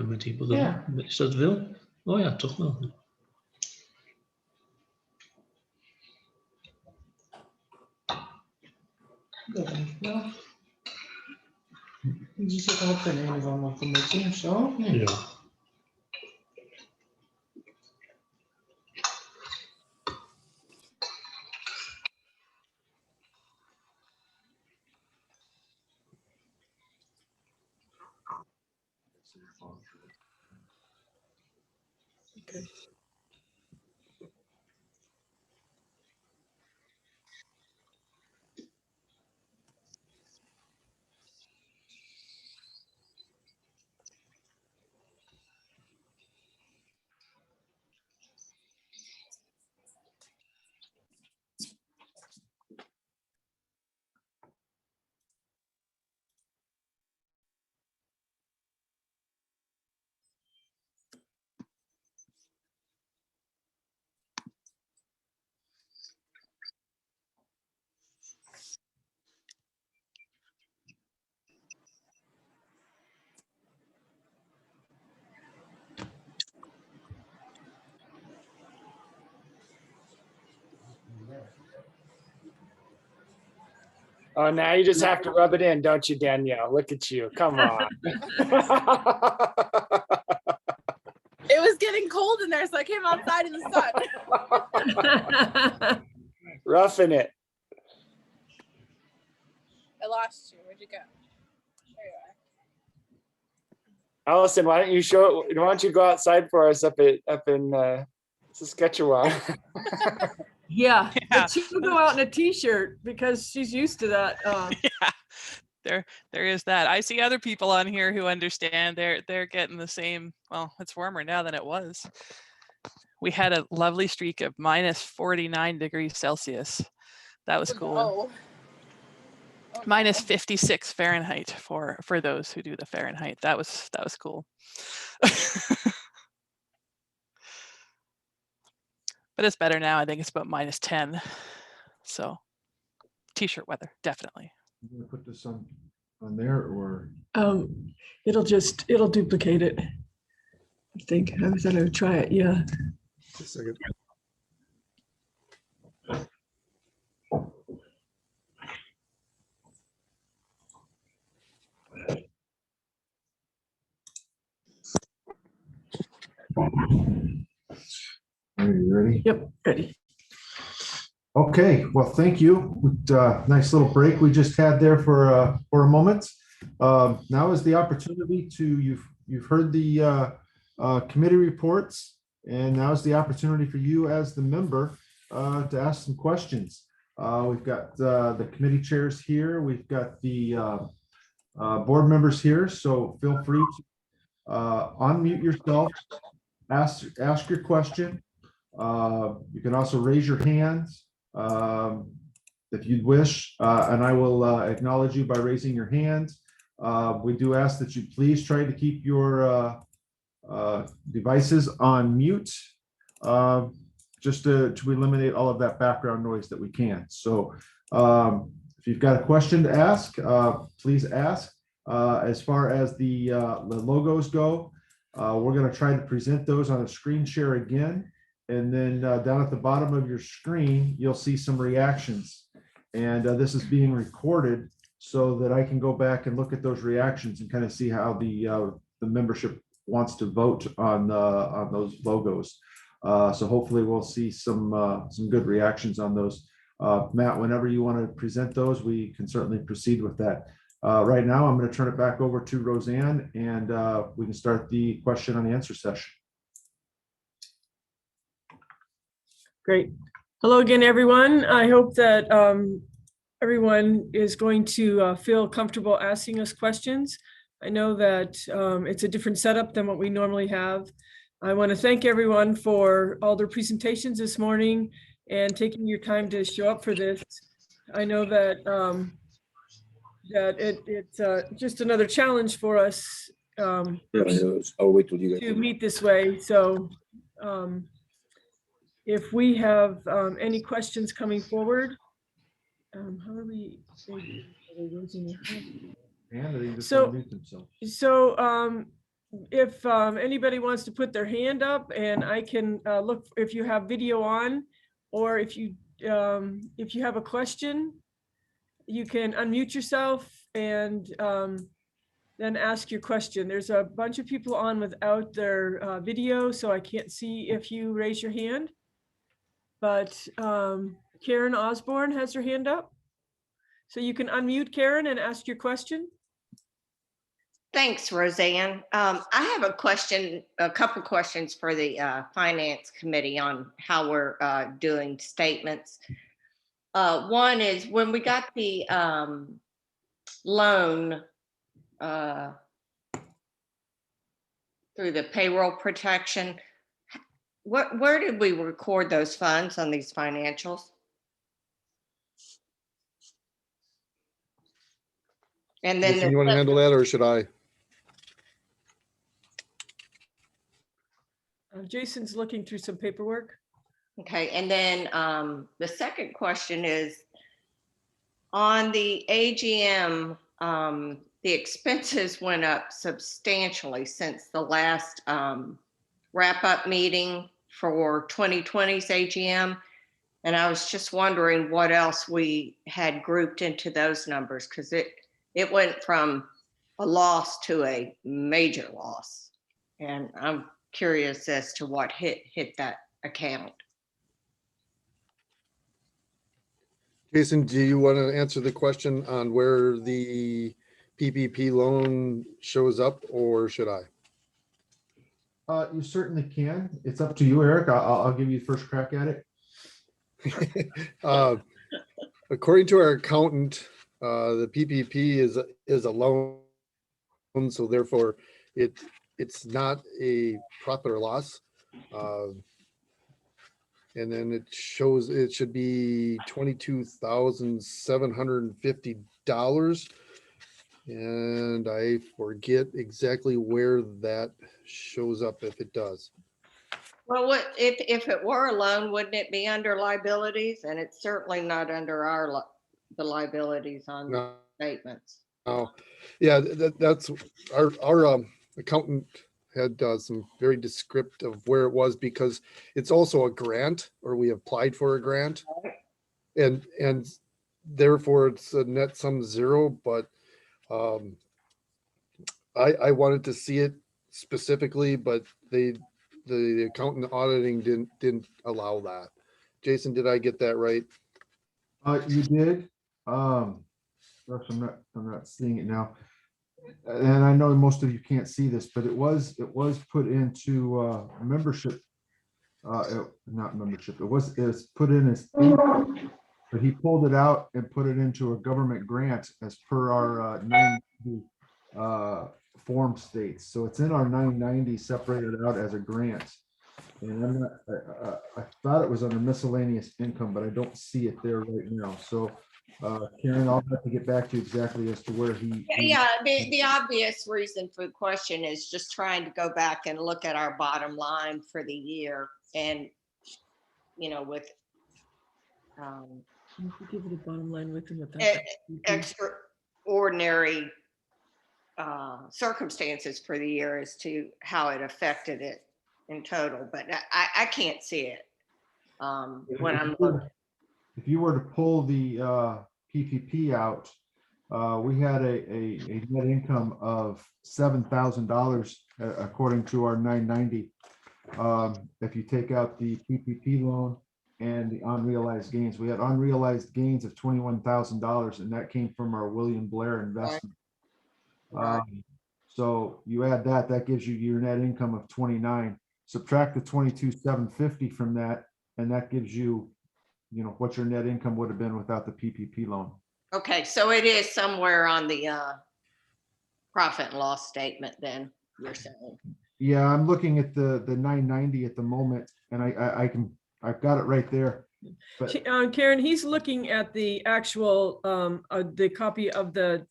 met die programma. Is dat veel? Oh ja, toch wel. Ja. Die zit er ook in een of andere commissie of zo? Nee. Ja. Okay. Oh, now you just have to rub it in, don't you, Danielle? Look at you. Come on. It was getting cold in there, so I came outside in the sun. Roughing it. I lost you. Where'd you go? There you are. Allison, why don't you go outside for us up in Saskatchewan? Yeah, but she can go out in a t-shirt because she's used to that. Yeah, there is that. I see other people on here who understand. They're getting the same. Well, it's warmer now than it was. We had a lovely streak of minus 49 degrees Celsius. That was cool. Oh, Minus 56 Fahrenheit for those who do the Fahrenheit. That was cool. But it's better now. I think it's about minus 10. So t-shirt weather, definitely. You gonna put this on there, or It'll duplicate it. I think I thought I would try it. Yeah. just a second. Are you ready? Yep. Ready. Okay, well, thank you. Nice little break we just had there for a moment. Now is the opportunity you've heard the committee reports, and now is the opportunity for you as the member to ask some questions. We've got the committee chairs here. We've got the board members here, so feel free to unmute yourself, ask your question. You can also raise your hands if you'd wish, and I will acknowledge you by raising your hand. We do ask that you please try to keep your devices on mute, just to eliminate all of that background noise that we can. So if you've got a question to ask, please ask. As far as the logos go, we're going to try to present those on a screen share again. And then down at the bottom of your screen, you'll see some reactions. And this is being recorded so that I can go back and look at those reactions and kind of see how the membership wants to vote on those logos. So hopefully we'll see some good reactions on those. Matt, whenever you want to present those, we can certainly proceed with that. Right now, I'm going to turn it back over to Roseanne, and we can start the question and answer session. Great. Hello again, everyone. I hope that everyone is going to feel comfortable asking us questions. I know that it's a different setup than what we normally have. I want to thank everyone for all their presentations this morning and taking your time to show up for this. I know that it's just another challenge for us I'll wait till you guys to meet this way. So if we have any questions coming forward, how are we? So if anybody wants to put their hand up, and I can look if you have video on, or if you have a question, you can unmute yourself and then ask your question. There's a bunch of people on without their video, so I can't see if you raise your hand. But Karen Osborne has her hand up. So you can unmute, Karen, and ask your question. Thanks, Roseanne. I have a question, a couple questions for the Finance Committee on how we're doing statements. One is when we got the loan through the payroll protection, where did we record those funds on these financials? And then Jason, you want to handle that, or should I? Jason's looking through some paperwork. Okay, and then the second question is on the AGM, the expenses went up substantially since the last wrap-up meeting for 2020's AGM. And I was just wondering what else we had grouped into those numbers, because it went from a loss to a major loss. And I'm curious as to what hit that account. Jason, do you want to answer the question on where the PPP loan shows up, or should I? You certainly can. It's up to you, Eric. I'll give you the first crack at it. According to our accountant, the PPP is a loan, so therefore it's not a profit or loss. And then it shows it should be $22,750. And I forget exactly where that shows up, if it does. Well, if it were a loan, wouldn't it be under liabilities? And it's certainly not under the liabilities on the statements. Oh, yeah, that's our accountant had some very descriptive of where it was, because it's also a grant, or we applied for a grant, and therefore it's a net sum zero. But I wanted to see it specifically, but the accountant auditing didn't allow that. Jason, did I get that right? You did. Gosh, I'm not seeing it now. And I know most of you can't see this, but it was put into membership. Not membership. It was put in as income, but he pulled it out and put it into a government grant as per our 990 form states. So it's in our 990 separated out as a grant. And I'm not. I thought it was under miscellaneous income, but I don't see it there right now. So. Karen, I'll have to get back to you exactly as to where he. Yeah, the obvious reason for the question is just trying to go back and look at our bottom line for the year, and with Give you the bottom line with and without extraordinary circumstances for the year as to how it affected it in total, but I can't see it when I'm looking. If you were to pull the PPP out, we had a net income of $7,000 according to our 990. If you take out the PPP loan and the unrealized gains, we had unrealized gains of $21,000, and that came from our William Blair investment. Right. So you add that gives you your net income of 29. Subtract the 22,750 from that, and that gives you what your net income would have been without the PPP loan. Okay, so it is somewhere on the profit and loss statement then, you're saying? Yeah, I'm looking at the 990 at the moment, and I've got it right there. But Karen, he's looking at the actual the copy of the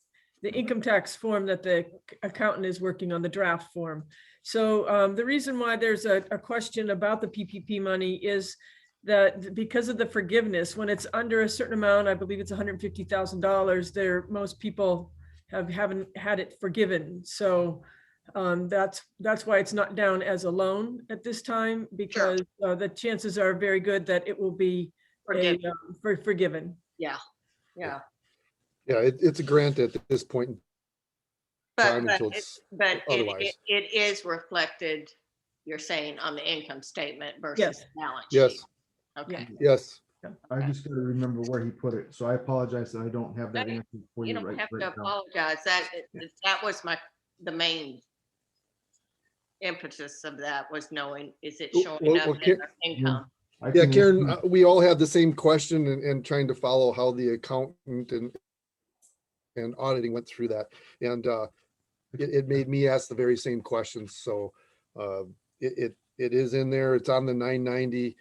income tax form that the accountant is working on, the draft form. So the reason why there's a question about the PPP money is that because of the forgiveness, when it's under a certain amount, I believe it's $150,000, most people haven't had it forgiven. So That's why it's not down as a loan at this time, because the chances are very good that it will be Forgiven. forgiven. Yeah, yeah. Yeah, it's a grant at this point in But, time until it's otherwise. it is reflected, you're saying, on the income statement versus Yes. balance Yes, sheet. Okay. yes. I just gotta remember where he put it, so I apologize that I don't have that No, answer for You you don't right have to now. apologize. That was the main impetus of that, was knowing, is it showing Well, up in our income? I Yeah, can Karen, answer- we all had the same question and trying to follow how the accountant and auditing went through that. And it made me ask the very same questions. So it is in there. It's on the 990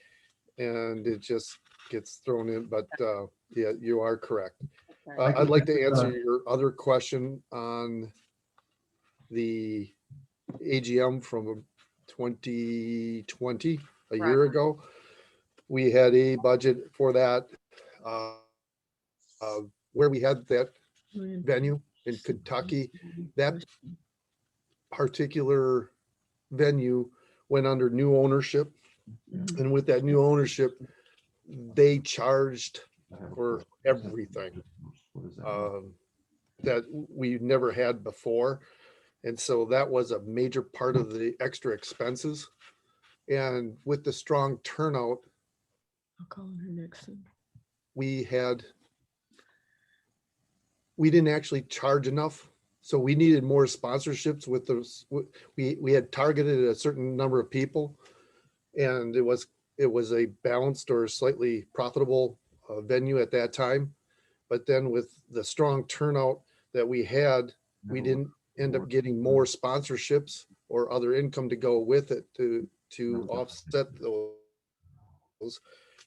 and it just gets thrown in. But yeah, you are correct. Okay. I'd like to answer your other question on the AGM from 2020, a year ago. We had a budget for that, where we had that venue in Kentucky. That particular venue went under new ownership. And with that new ownership, they charged for everything that we never had before. And so that was a major part of the extra expenses. And with the strong turnout, I'll call her next. we didn't actually charge enough. So we needed more sponsorships with those. We had targeted a certain number of people, and it was a balanced or slightly profitable venue at that time. But then with the strong turnout that we had, we didn't end up getting more sponsorships or other income to go with it to offset those.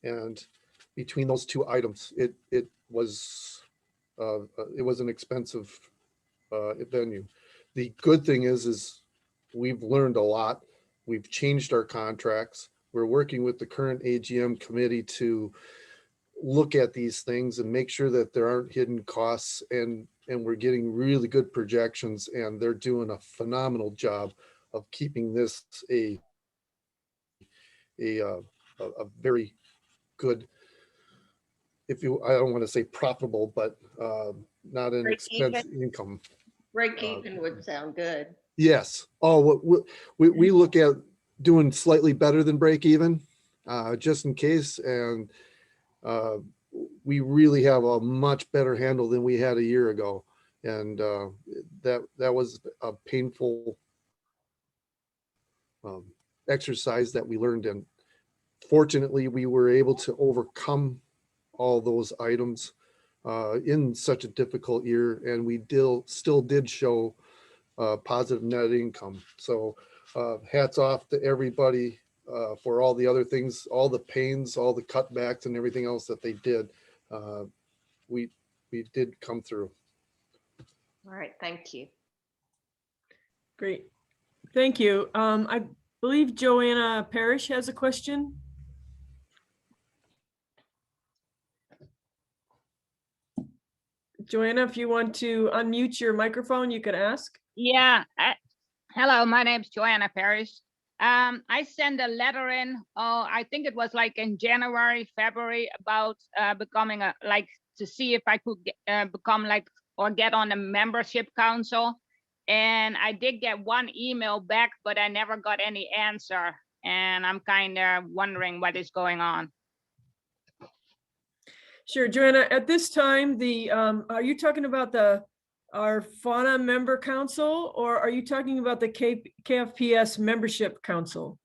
And between those two items, it was an expensive venue. The good thing is we've learned a lot. We've changed our contracts. We're working with the current AGM committee to look at these things and make sure that there aren't hidden costs, and we're getting really good projections, and they're doing a phenomenal job of keeping this a very good, I don't want to say profitable, but not an Break expense even? income. Break even would sound good. Yes. Oh, we look at doing slightly better than break even, just in case. And we really have a much better handle than we had a year ago. And that was a painful exercise that we learned. And fortunately, we were able to overcome all those items in such a difficult year. And we still did show positive net income. So hats off to everybody for all the other things, all the pains, all the cutbacks and everything else that they did. We did come through. All right, thank you. Great. Thank you. I believe Joanna Parrish has a question. Joanna, if you want to unmute your microphone, you could ask. Yeah. Hello, my name's Joanna Parrish. I sent a letter in, I think it was like in January, February, about becoming to see if I could become get on the membership council. And I did get one email back, but I never got any answer. And I'm kind of wondering what is going on. Sure, Joanna, at this time, are you talking about our FHANA member council, or are you talking about the KFPS membership council?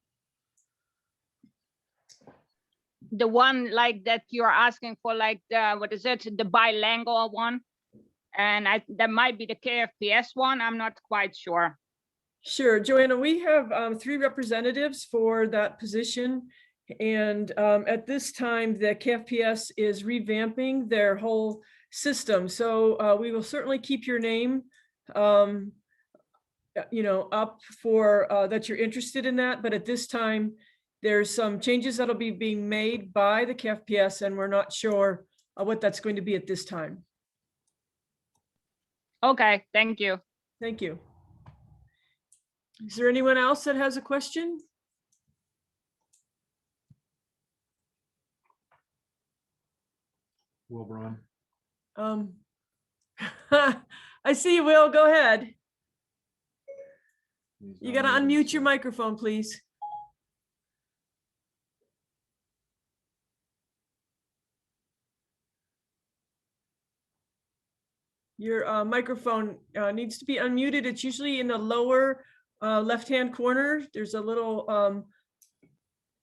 The one that you're asking for, what is it, the bilingual one? And that might be the KFPS one. I'm not quite sure. Sure, Joanna, we have 3 representatives for that position. And at this time, the KFPS is revamping their whole system. So we will certainly keep your name, up for that you're interested in that. But at this time, there's some changes that'll be being made by the KFPS, and we're not sure what that's going to be at this time. Okay, thank you. Thank you. Is there anyone else that has a question? Will Braun. I see you, Will. Go ahead. He's You got to unmuted, unmute your so- microphone, please. Your microphone needs to be unmuted. It's usually in the lower left-hand corner. There's a little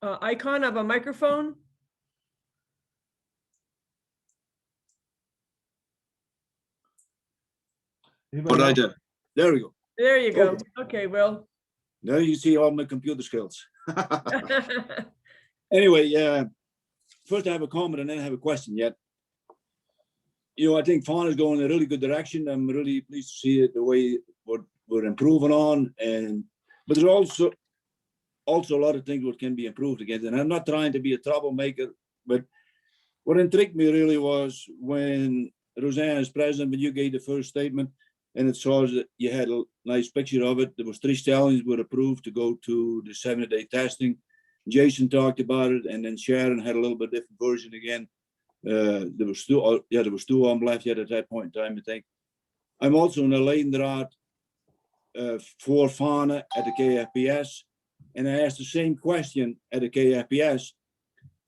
icon of a microphone. Anybody What I else? did. There we go. There you go. Okay, Will. Now you see all my computer skills. Anyway, first I have a comment and then I have a question yet. You know, I think FHANA is going in a really good direction. I'm really pleased to see it the way we're improving on, but there's also a lot of things that can be improved against. And I'm not trying to be a troublemaker, but what intrigued me really was when Roseanne is president, when you gave the first statement, and it shows that you had a nice picture of it. There was 3 stallions were approved to go to the 70-day testing. Jason talked about it, and then Sharon had a little bit different version again. There was 2 of them left yet at that point in time, I think. I'm also in the Leidenraad for FHANA at the KFPS, and I asked the same question at the KFPS,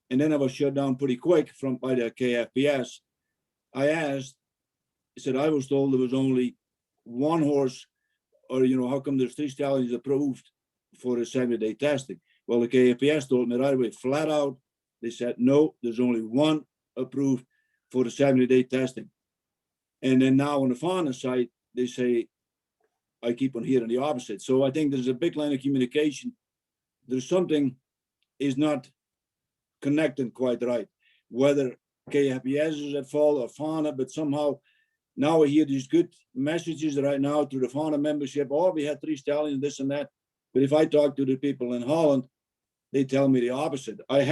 and then I was shut down pretty quick by the KFPS. I said I was told there was only 1 horse, or how come there's 3 stallions approved for the 70-day testing? Well, the KFPS told me right away, flat out. They said no, there's only 1 approved for the 70-day testing. And then now on the FHANA site, they say, I keep on hearing the opposite. So I think there's a big line of communication. There's something is not connecting quite right, whether KFPS is at fault or FHANA, but somehow now I hear these good messages right now through the FHANA membership. Oh, we had 3 stallions, this and that. But if I talk to the people in Holland, they tell me the opposite. I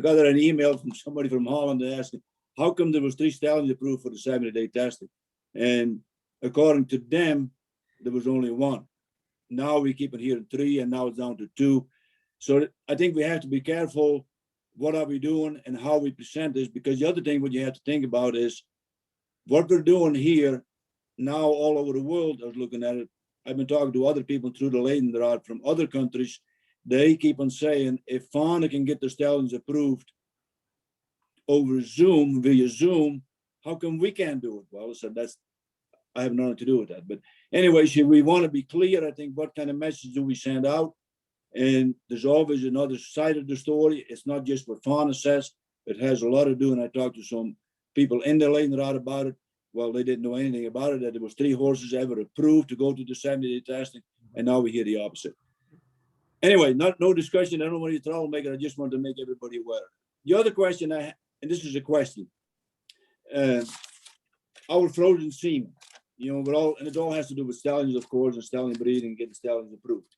got an email from somebody from Holland asking, how come there was 3 stallions approved for the 70-day testing? And according to them, there was only 1. Now we keep on hearing 3, and now it's down to 2. So I think we have to be careful. What are we doing and how we present this? Because the other thing what you have to think about is what we're doing here now all over the world. I was looking at it. I've been talking to other people through the Leidenraad from other countries. They keep on saying, if FHANA can get the stallions approved over Zoom, via Zoom, how come we can't do it? Well, I said, I have nothing to do with that. But anyway, we want to be clear, I think, what kind of message do we send out? And there's always another side of the story. It's not just what FHANA says. It has a lot to do, and I talked to some people in the Leidenraad about it. Well, they didn't know anything about it, that there was 3 horses ever approved to go to the 70-day testing, and now we hear the opposite. Anyway, no discussion. I don't want to be a troublemaker. I just want to make everybody aware. The other question and this is a question, our frozen semen, and it all has to do with stallions, of course, and stallion breeding, getting stallions approved.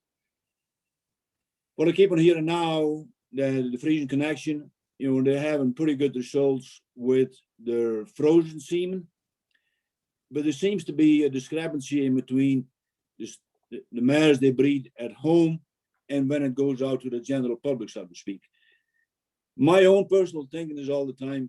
What I keep on hearing now, the Frisian Connection, they're having pretty good results with their frozen semen, but there seems to be a discrepancy in between the mares they breed at home and when it goes out to the general public, so to speak. My own personal thinking is all the time,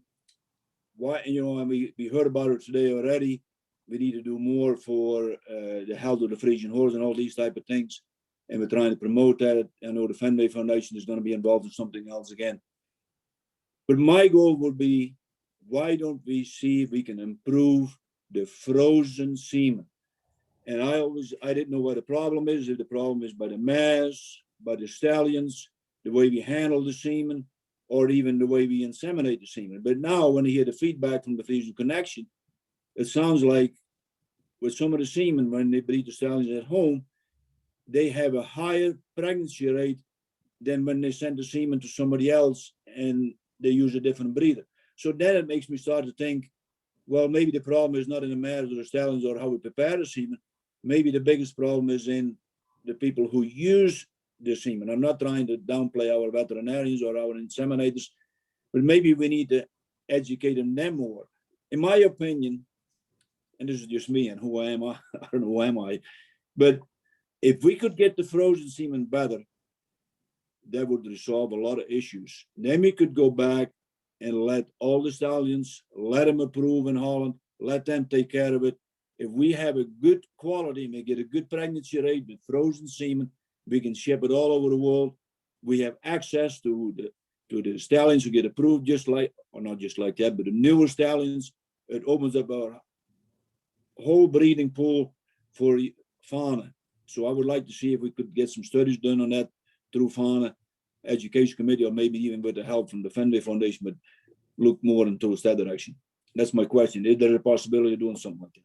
why, and we heard about it today already, we need to do more for the health of the Frisian horse and all these type of things. And we're trying to promote that. I know the Fenway Foundation is going to be involved in something else again. But my goal would be, why don't we see if we can improve the frozen semen? And I didn't know what the problem is. If the problem is by the mares, by the stallions, the way we handle the semen, or even the way we inseminate the semen. But now when I hear the feedback from the Frisian Connection, it sounds like with some of the semen, when they breed the stallions at home, they have a higher pregnancy rate than when they send the semen to somebody else and they use a different breeder. So then it makes me start to think, well, maybe the problem is not in the mares or the stallions or how we prepare the semen. Maybe the biggest problem is in the people who use the semen. I'm not trying to downplay our veterinarians or our inseminators, but maybe we need to educate them more. In my opinion, and this is just me and who am I? I don't know who am I, but if we could get the frozen semen better, that would resolve a lot of issues. Then we could go back and let all the stallions, let them approve in Holland, let them take care of it. If we have a good quality and we get a good pregnancy rate with frozen semen, we can ship it all over the world. We have access to the stallions who get approved just like, or not just like that, but the newer stallions. It opens up our whole breeding pool for FHANA. So I would like to see if we could get some studies done on that through FHANA Education Committee, or maybe even with the help from the Fenway Foundation, but look more into that direction. That's my question. Is there a possibility of doing something like that?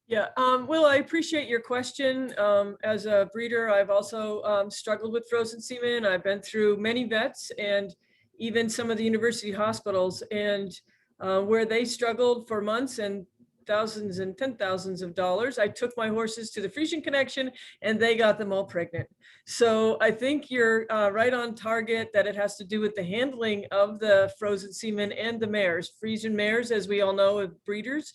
Yeah, Will, I appreciate your question. As a breeder, I've also struggled with frozen semen. I've been through many vets and even some of the university hospitals, and where they struggled for months and thousands and $10,000s of dollars. I took my horses to the Frisian Connection and they got them all pregnant. So I think you're right on target that it has to do with the handling of the frozen semen and the mares. Frisian mares, as we all know, of breeders,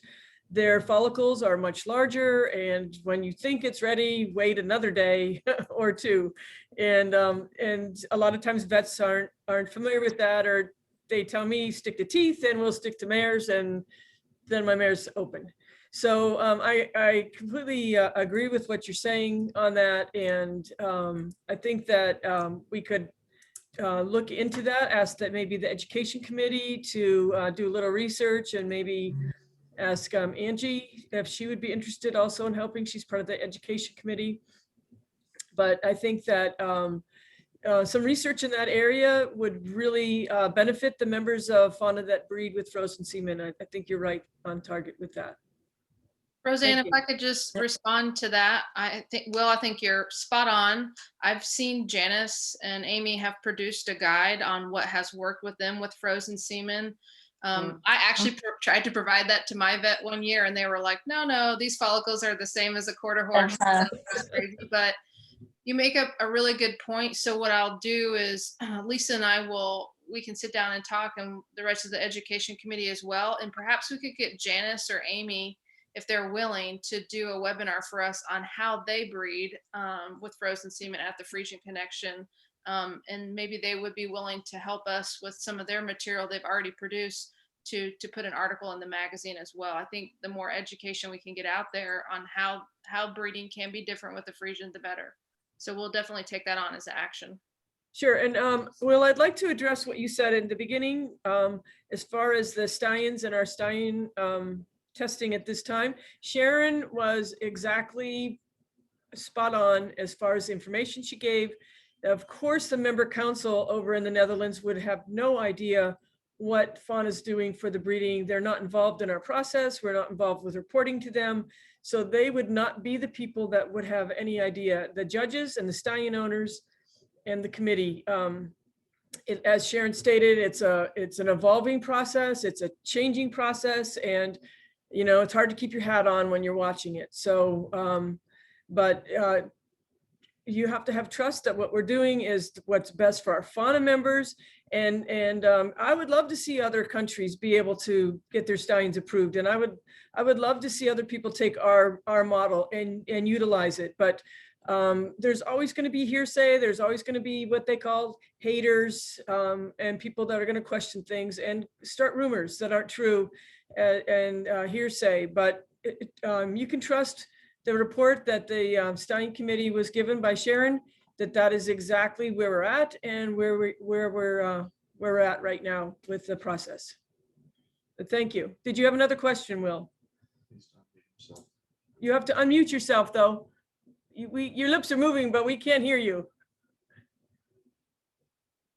their follicles are much larger, and when you think it's ready, wait another day or two. And a lot of times vets aren't familiar with that, or they tell me stick to teeth and we'll stick to mares, and then my mare's open. So I completely agree with what you're saying on that. And I think that we could look into that, ask that maybe the education committee to do a little research, and maybe ask Angie if she would be interested also in helping. She's part of the education committee. But I think that some research in that area would really benefit the members of FHANA that breed with frozen semen. I think you're right on target with that. Roseanne, Thank if you. I could just respond to that, I think you're spot on. I've seen Janice and Amy have produced a guide on what has worked with them with frozen semen. I actually tried to provide that to my vet one year, and they were like, no, these follicles are the same as a quarter horse. That's crazy. But you make up a really good point. So what I'll do is Lisa and we can sit down and talk, and the rest of the education committee as well. And perhaps we could get Janice or Amy, if they're willing, to do a webinar for us on how they breed with frozen semen at the Frisian Connection. And maybe they would be willing to help us with some of their material they've already produced to put an article in the magazine as well. I think the more education we can get out there on how breeding can be different with the Frisian, the better. So we'll definitely take that on as action. Sure. And Will, I'd like to address what you said in the beginning as far as the stallions and our stallion testing at this time. Sharon was exactly spot on as far as the information she gave. Of course, the member council over in the Netherlands would have no idea what FHANA is doing for the breeding. They're not involved in our process. We're not involved with reporting to them. So they would not be the people that would have any idea. The judges and the stallion owners and the committee, as Sharon stated, it's an evolving process. It's a changing process, and it's hard to keep your hat on when you're watching it. So, but you have to have trust that what we're doing is what's best for our FHANA members. And I would love to see other countries be able to get their stallions approved. And I would love to see other people take our model and utilize it. But there's always going to be hearsay. There's always going to be what they call haters and people that are going to question things and start rumors that aren't true and hearsay. But you can trust the report that the Stallion Committee was given by Sharon, that is exactly where we're at and where we're at right now with the process. But thank you. Did you have another question, Will? You have to unmute yourself, though. Your lips are moving, but we can't hear you.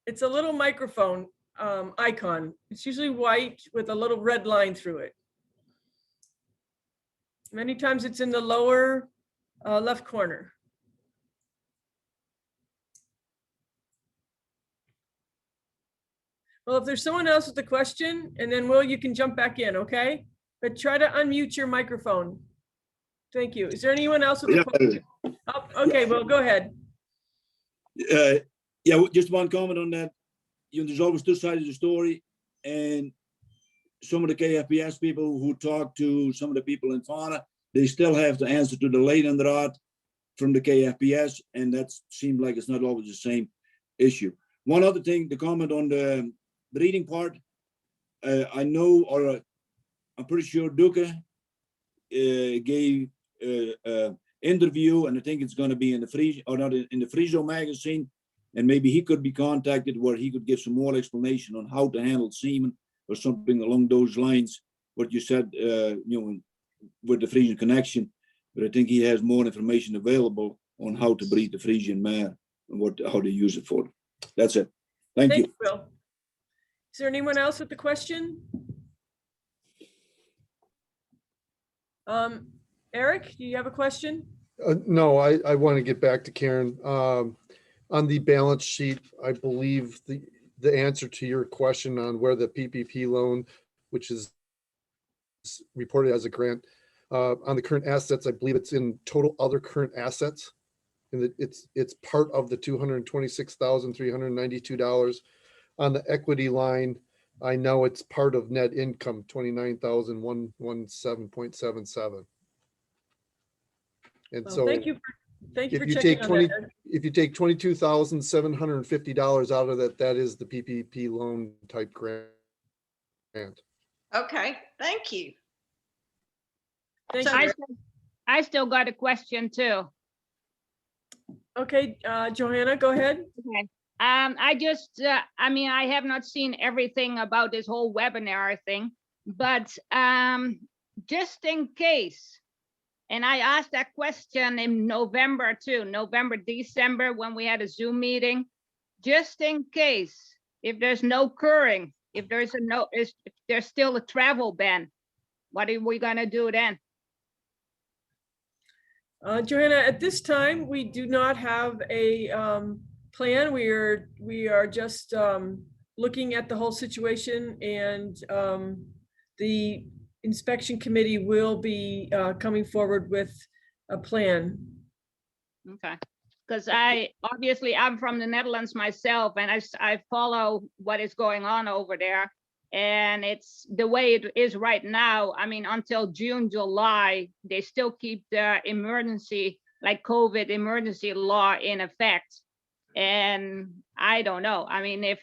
It's a little microphone icon. It's usually white with a little red line through it. Many times it's in the lower left corner. Well, if there's someone else with a question, and then Will, you can jump back in, okay? But try to unmute your microphone. Thank you. Is there anyone else with a question? Oh, okay, well, go ahead. Yeah, just one comment on that. There's always two sides of the story, and some of the KFPS people who talk to some of the people in FHANA, they still have to answer to the Leidenraad. from the KFPS, and that seemed like it's not always the same issue. One other thing, the comment on the breeding part, I know, or I'm pretty sure Duke gave interview, and I think it's going to be in the free or not in the Friso magazine, and maybe he could be contacted where he could give some more explanation on how to handle semen or something along those lines. What you said, with the Frisian connection, but I think he has more information available on how to breed the Frisian mare and how to use it for. That's it. Thank you. Will. Is there anyone else with the question? Eric, do you have a question? No, I want to get back to Karen. On the balance sheet, I believe the answer to your question on where the PPP loan, which is reported as a grant, on the current assets, I believe it's in total other current assets. And it's part of the $226,392. On the equity line, I know it's part of net income, 29,117.77. And so Thank you for if you checking take on 20, that. if you take $22,750 out of that, that is the PPP loan type grant. Okay, thank you. Thank So- you. I still got a question too. Okay, Johanna, go ahead. Okay. I just, I mean, I have not seen everything about this whole webinar thing, but just in case, and I asked that question in November too, November, December, when we had a Zoom meeting, just in case, if there's no curing, if there's still a travel ban, what are we gonna do then? Johanna, at this time, we do not have a plan. We are just looking at the whole situation, and the inspection committee will be coming forward with a plan. Okay, because I'm from the Netherlands myself, and I follow what is going on over there. And it's the way it is right now. I mean, until June, July, they still keep the emergency, like COVID emergency law in effect. And I don't know. I mean,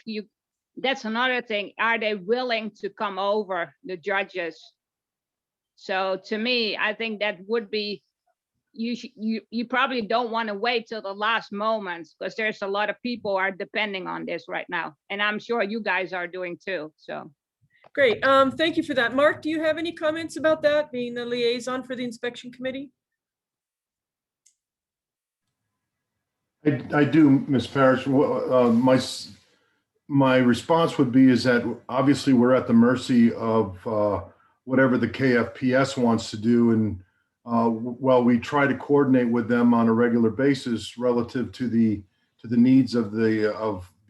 that's another thing. Are they willing to come over, the judges? So to me, I think that would be, you probably don't want to wait till the last moment, because there's a lot of people are depending on this right now. And I'm sure you guys are doing too, so. Great, thank you for that. Mark, do you have any comments about that, being the liaison for the inspection committee? I do, Ms. Parrish. My response would be is that obviously we're at the mercy of whatever the KFPS wants to do, and while we try to coordinate with them on a regular basis relative to the needs of the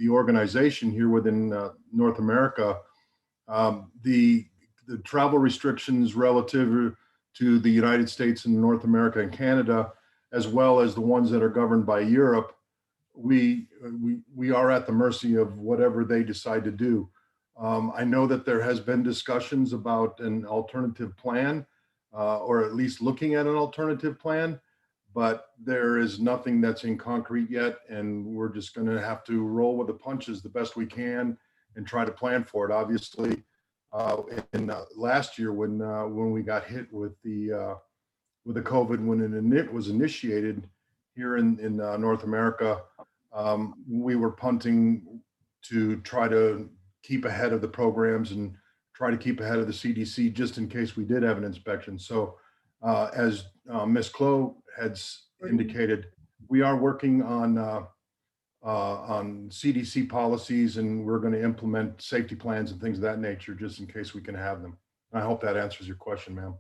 organization here within North America, the travel restrictions relative to the United States and North America and Canada, as well as the ones that are governed by Europe, we are at the mercy of whatever they decide to do. I know that there has been discussions about an alternative plan, or at least looking at an alternative plan, but there is nothing that's in concrete yet, and we're just going to have to roll with the punches the best we can and try to plan for it. Obviously, last year when we got hit with the COVID, when it was initiated here in North America, we were punting to try to keep ahead of the programs and try to keep ahead of the CDC just in case we did have an inspection. So as Ms. Clow had indicated, we are working on CDC policies, and we're going to implement safety plans and things of that nature just in case we can have them. I hope that answers your question, ma'am.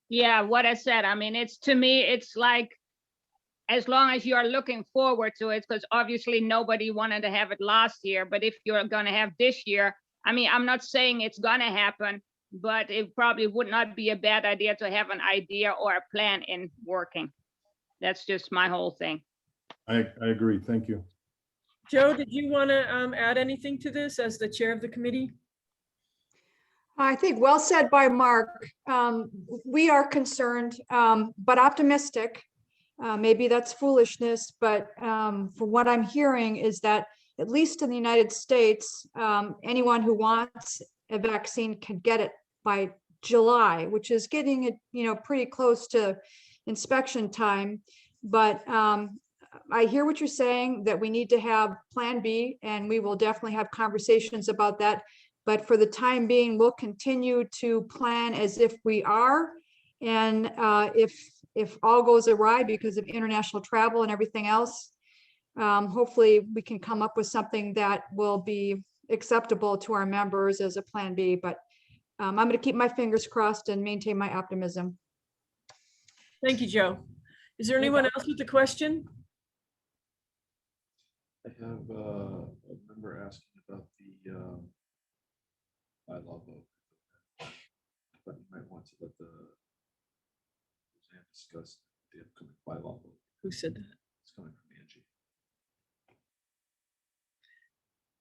Yeah, what I said, I mean, to me, it's like, as long as you're looking forward to it, because obviously nobody wanted to have it last year, but if you're going to have this year, I mean, I'm not saying it's going to happen, but it probably would not be a bad idea to have an idea or a plan in working. That's just my whole thing. I agree. Thank you. Joe, did you want to add anything to this as the chair of the committee? I think well said by Mark. We are concerned, but optimistic. Maybe that's foolishness, but from what I'm hearing is that at least in the United States, anyone who wants a vaccine can get it by July, which is getting it, pretty close to inspection time. But I hear what you're saying, that we need to have Plan B, and we will definitely have conversations about that. But for the time being, we'll continue to plan as if we are. And if all goes awry because of international travel and everything else, hopefully we can come up with something that will be acceptable to our members as a Plan B. But I'm going to keep my fingers crossed and maintain my optimism. Thank you, Joe. Is there anyone else with a question? I have a member asking about the bylaw vote. But you might want to let the Suzanne discuss the upcoming bylaw vote. Who said that? It's coming from Angie.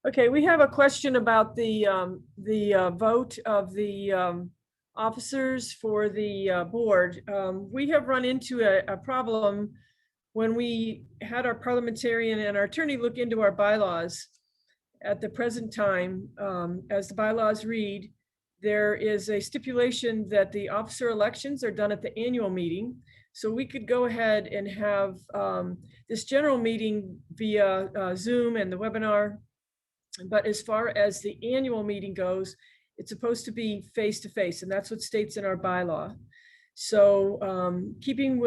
Okay, we have a question about the vote of the officers for the board. We have run into a problem when we had our parliamentarian and our attorney look into our bylaws. At the present time, as the bylaws read, there is a stipulation that the officer elections are done at the annual meeting. So we could go ahead and have this general meeting via Zoom and the webinar. But as far as the annual meeting goes, it's supposed to be face-to-face, and that's what states in our bylaw. So keeping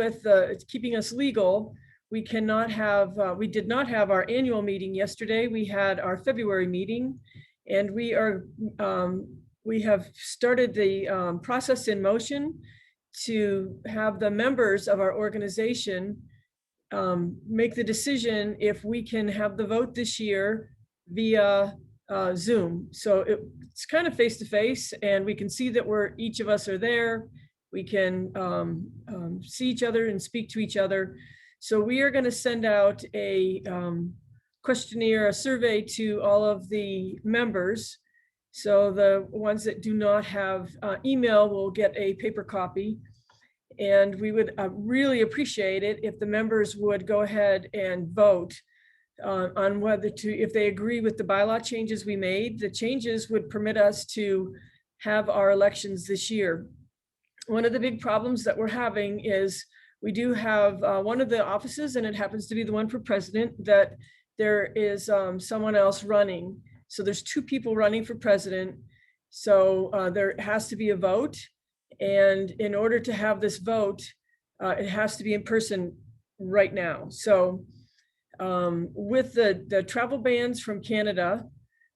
us legal, we cannot have, we did not have our annual meeting yesterday. We had our February meeting, and we have started the process in motion to have the members of our organization make the decision if we can have the vote this year via Zoom. So it's kind of face-to-face, and we can see that each of us are there. We can see each other and speak to each other. So we are going to send out a questionnaire, a survey to all of the members. So the ones that do not have email will get a paper copy. And we would really appreciate it if the members would go ahead and vote on whether if they agree with the bylaw changes we made. The changes would permit us to have our elections this year. One of the big problems that we're having is we do have one of the offices, and it happens to be the one for president, that there is someone else running. So there's two people running for president. So there has to be a vote. And in order to have this vote, it has to be in person right now. So with the travel bans from Canada,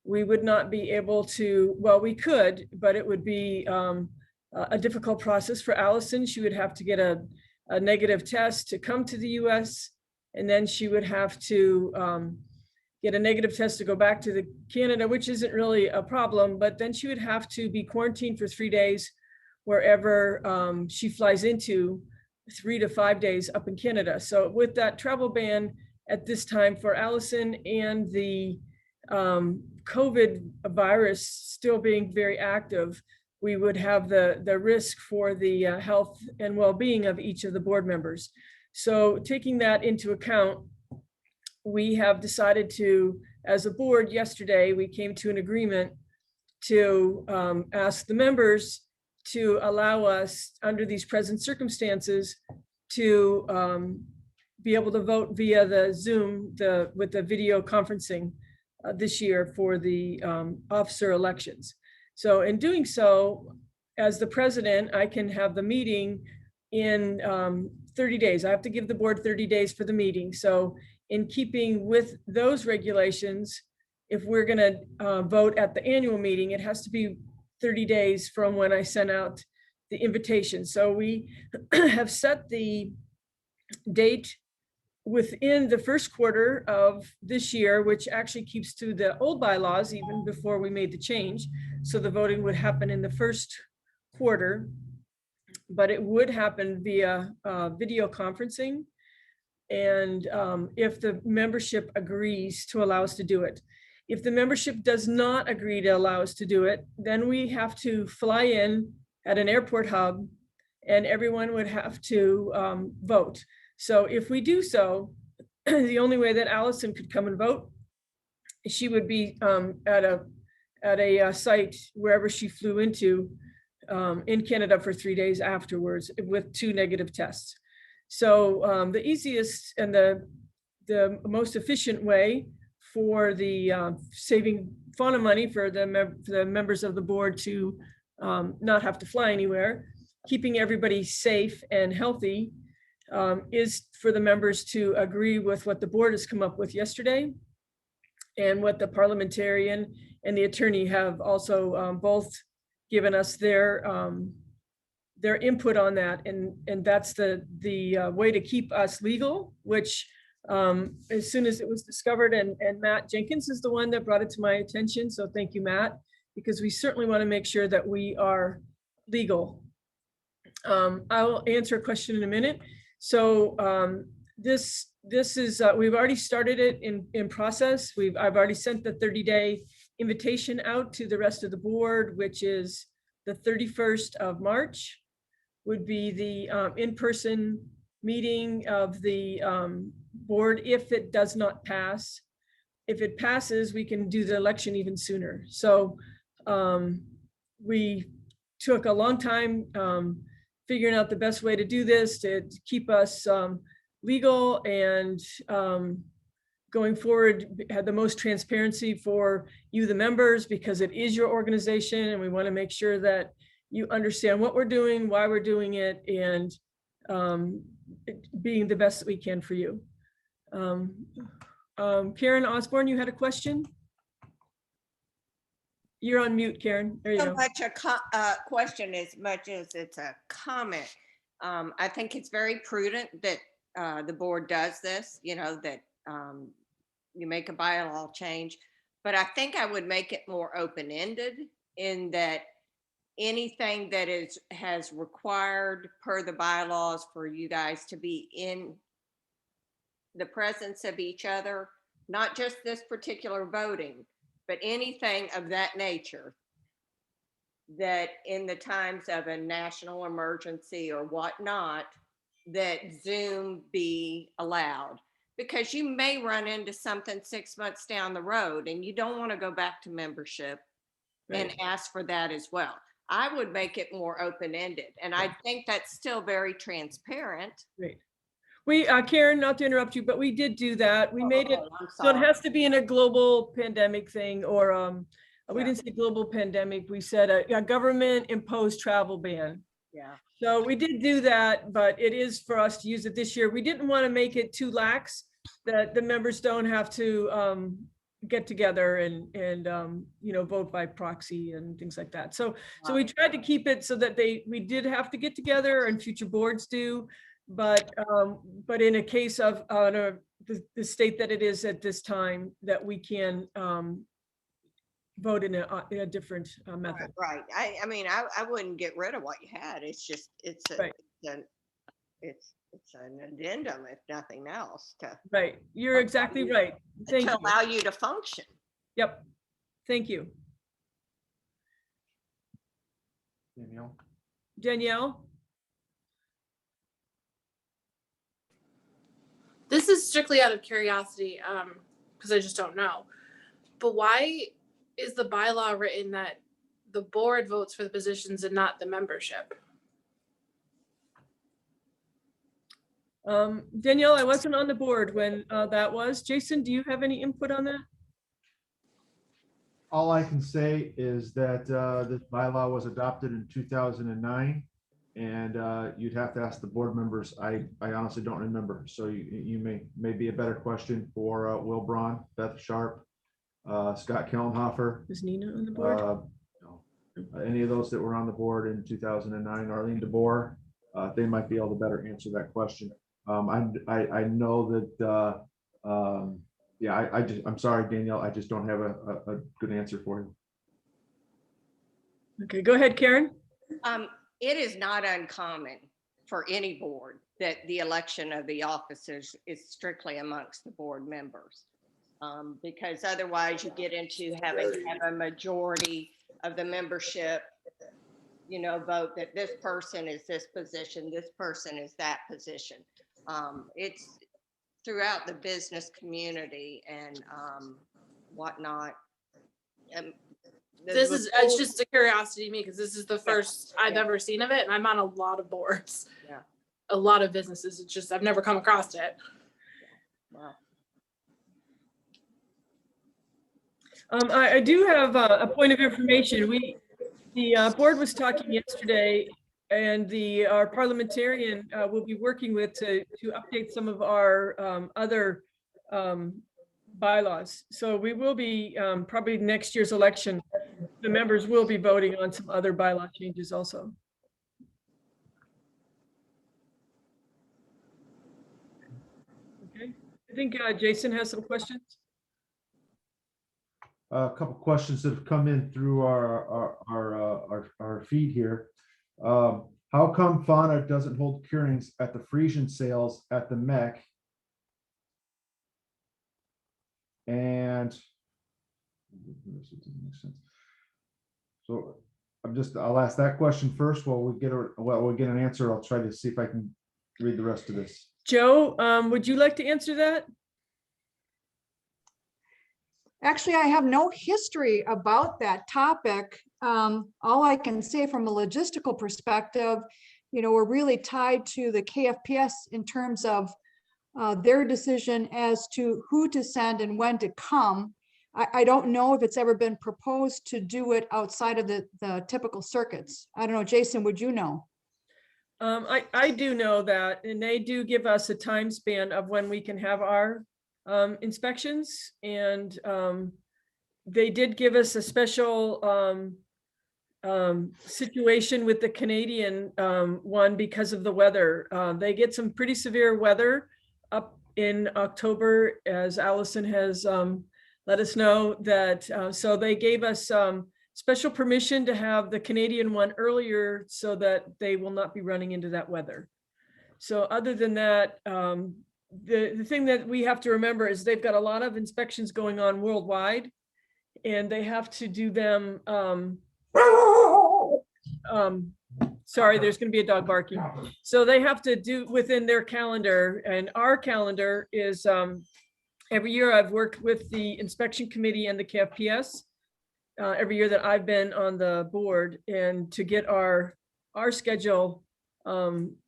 we would not be able to, well, we could, but it would be a difficult process for Allison. She would have to get a negative test to come to the US, and then she would have to get a negative test to go back to Canada, which isn't really a problem, but then she would have to be quarantined for 3 days wherever she flies into, 3 to 5 days up in Canada. So with that travel ban at this time for Allison, and the COVID virus still being very active, we would have the risk for the health and well-being of each of the board members. So taking that into account, we have decided to, as a board yesterday, we came to an agreement to ask the members to allow us, under these present circumstances, to be able to vote via the Zoom, with the video conferencing this year for the officer elections. So in doing so, as the president, I can have the meeting in 30 days. I have to give the board 30 days for the meeting. So in keeping with those regulations, if we're going to vote at the annual meeting, it has to be 30 days from when I sent out the invitation. So we have set the date within the first quarter of this year, which actually keeps to the old bylaws even before we made the change. So the voting would happen in the first quarter, but it would happen via video conferencing. And if the membership agrees to allow us to do it. If the membership does not agree to allow us to do it, then we have to fly in at an airport hub, and everyone would have to vote. So if we do so, the only way that Allison could come and vote, she would be at a site wherever she flew into in Canada for 3 days afterwards with 2 negative tests. So the easiest and the most efficient way for the saving FHANA money for the members of the board to not have to fly anywhere, keeping everybody safe and healthy, is for the members to agree with what the board has come up with yesterday and what the parliamentarian and the attorney have also both given us their input on that. And that's the way to keep us legal, which as soon as it was discovered, and Matt Jenkins is the one that brought it to my attention. So thank you, Matt, because we certainly want to make sure that we are legal. I will answer a question in a minute. So this is, we've already started it in process. I've already sent the 30-day invitation out to the rest of the board, which is the 31st of March would be the in-person meeting of the board if it does not pass. If it passes, we can do the election even sooner. So we took a long time figuring out the best way to do this to keep us legal and going forward, had the most transparency for you, the members, because it is your organization and we want to make sure that you understand what we're doing, why we're doing it, and being the best that we can for you. Karen Osborne, you had a question? You're on mute, Karen. There you go. So much a question as much as it's a comment. I think it's very prudent that the board does this, you know, that you make a bylaw change, but I think I would make it more open-ended in that anything that has required per the bylaws for you guys to be in the presence of each other, not just this particular voting, but anything of that nature, that in the times of a national emergency or whatnot, that Zoom be allowed. Because you may run into something 6 months down the road and you don't want to go back to membership and ask for that as well. I would make it more open-ended. And I think that's still very transparent. Great. We, Karen, not to interrupt you, but we did do that. We made it so it has to be in a global pandemic thing, or we didn't say global pandemic. We said a government imposed travel ban. Yeah. So we did do that, but it is for us to use it this year. We didn't want to make it too lax that the members don't have to get together and you know, vote by proxy and things like that. So we tried to keep it so that we did have to get together, and future boards do. But in a case of the state that it is at this time, that we can vote in a different method. Right. I mean, I wouldn't get rid of what you had. It's just it's an addendum, if nothing else. Right. You're exactly right. Thank you. Allow you to function. Yep. Thank you. Danielle? This is strictly out of curiosity, because I just don't know. But why is the bylaw written that the board votes for the positions and not the membership? Danielle, I wasn't on the board when that was. Jason, do you have any input on that? All I can say is that this bylaw was adopted in 2009, and you'd have to ask the board members. I honestly don't remember. So you may be a better question for Will Braun, Beth Sharp, Scott Kellenhofer. Is Nina on the board? No. Any of those that were on the board in 2009, Arlene DeBoer, they might be able to better answer that question. I know that, yeah, I'm sorry, Danielle, I just don't have a good answer for you. Okay, go ahead, Karen. It is not uncommon for any board that the election of the officers is strictly amongst the board members. Because otherwise you get into having to have a majority of the membership, you know, vote that this person is this position, this person is that position. It's throughout the business community and whatnot. This is, it's just a curiosity to me because this is the first I've ever seen of it, and I'm on a lot of boards. Yeah. A lot of businesses. It's just I've never come across it. Wow. I do have a point of information. The board was talking yesterday, and our parliamentarian will be working with to update some of our other bylaws. So we will be probably next year's election, the members will be voting on some other bylaw changes also. Okay, I think Jason has some questions. A couple questions that have come in through our feed here. How come FHANA doesn't hold hearings at the Frisian sales at the MEC? And so I'll ask that question first while we get an answer. I'll try to see if I can read the rest of this. Joe, would you like to answer that? Actually, I have no history about that topic. All I can say from a logistical perspective, we're really tied to the KFPS in terms of their decision as to who to send and when to come. I don't know if it's ever been proposed to do it outside of the typical circuits. I don't know, Jason, would you know? I do know that, and they do give us a time span of when we can have our inspections, and they did give us a special situation with the Canadian one because of the weather. They get some pretty severe weather up in October, as Allison has let us know that. So they gave us special permission to have the Canadian one earlier so that they will not be running into that weather. So other than that, the thing that we have to remember is they've got a lot of inspections going on worldwide, and they have to do them. Sorry, there's going to be a dog barking. So they have to do within their calendar, and our calendar is every year I've worked with the inspection committee and the KFPS every year that I've been on the board, and to get our schedule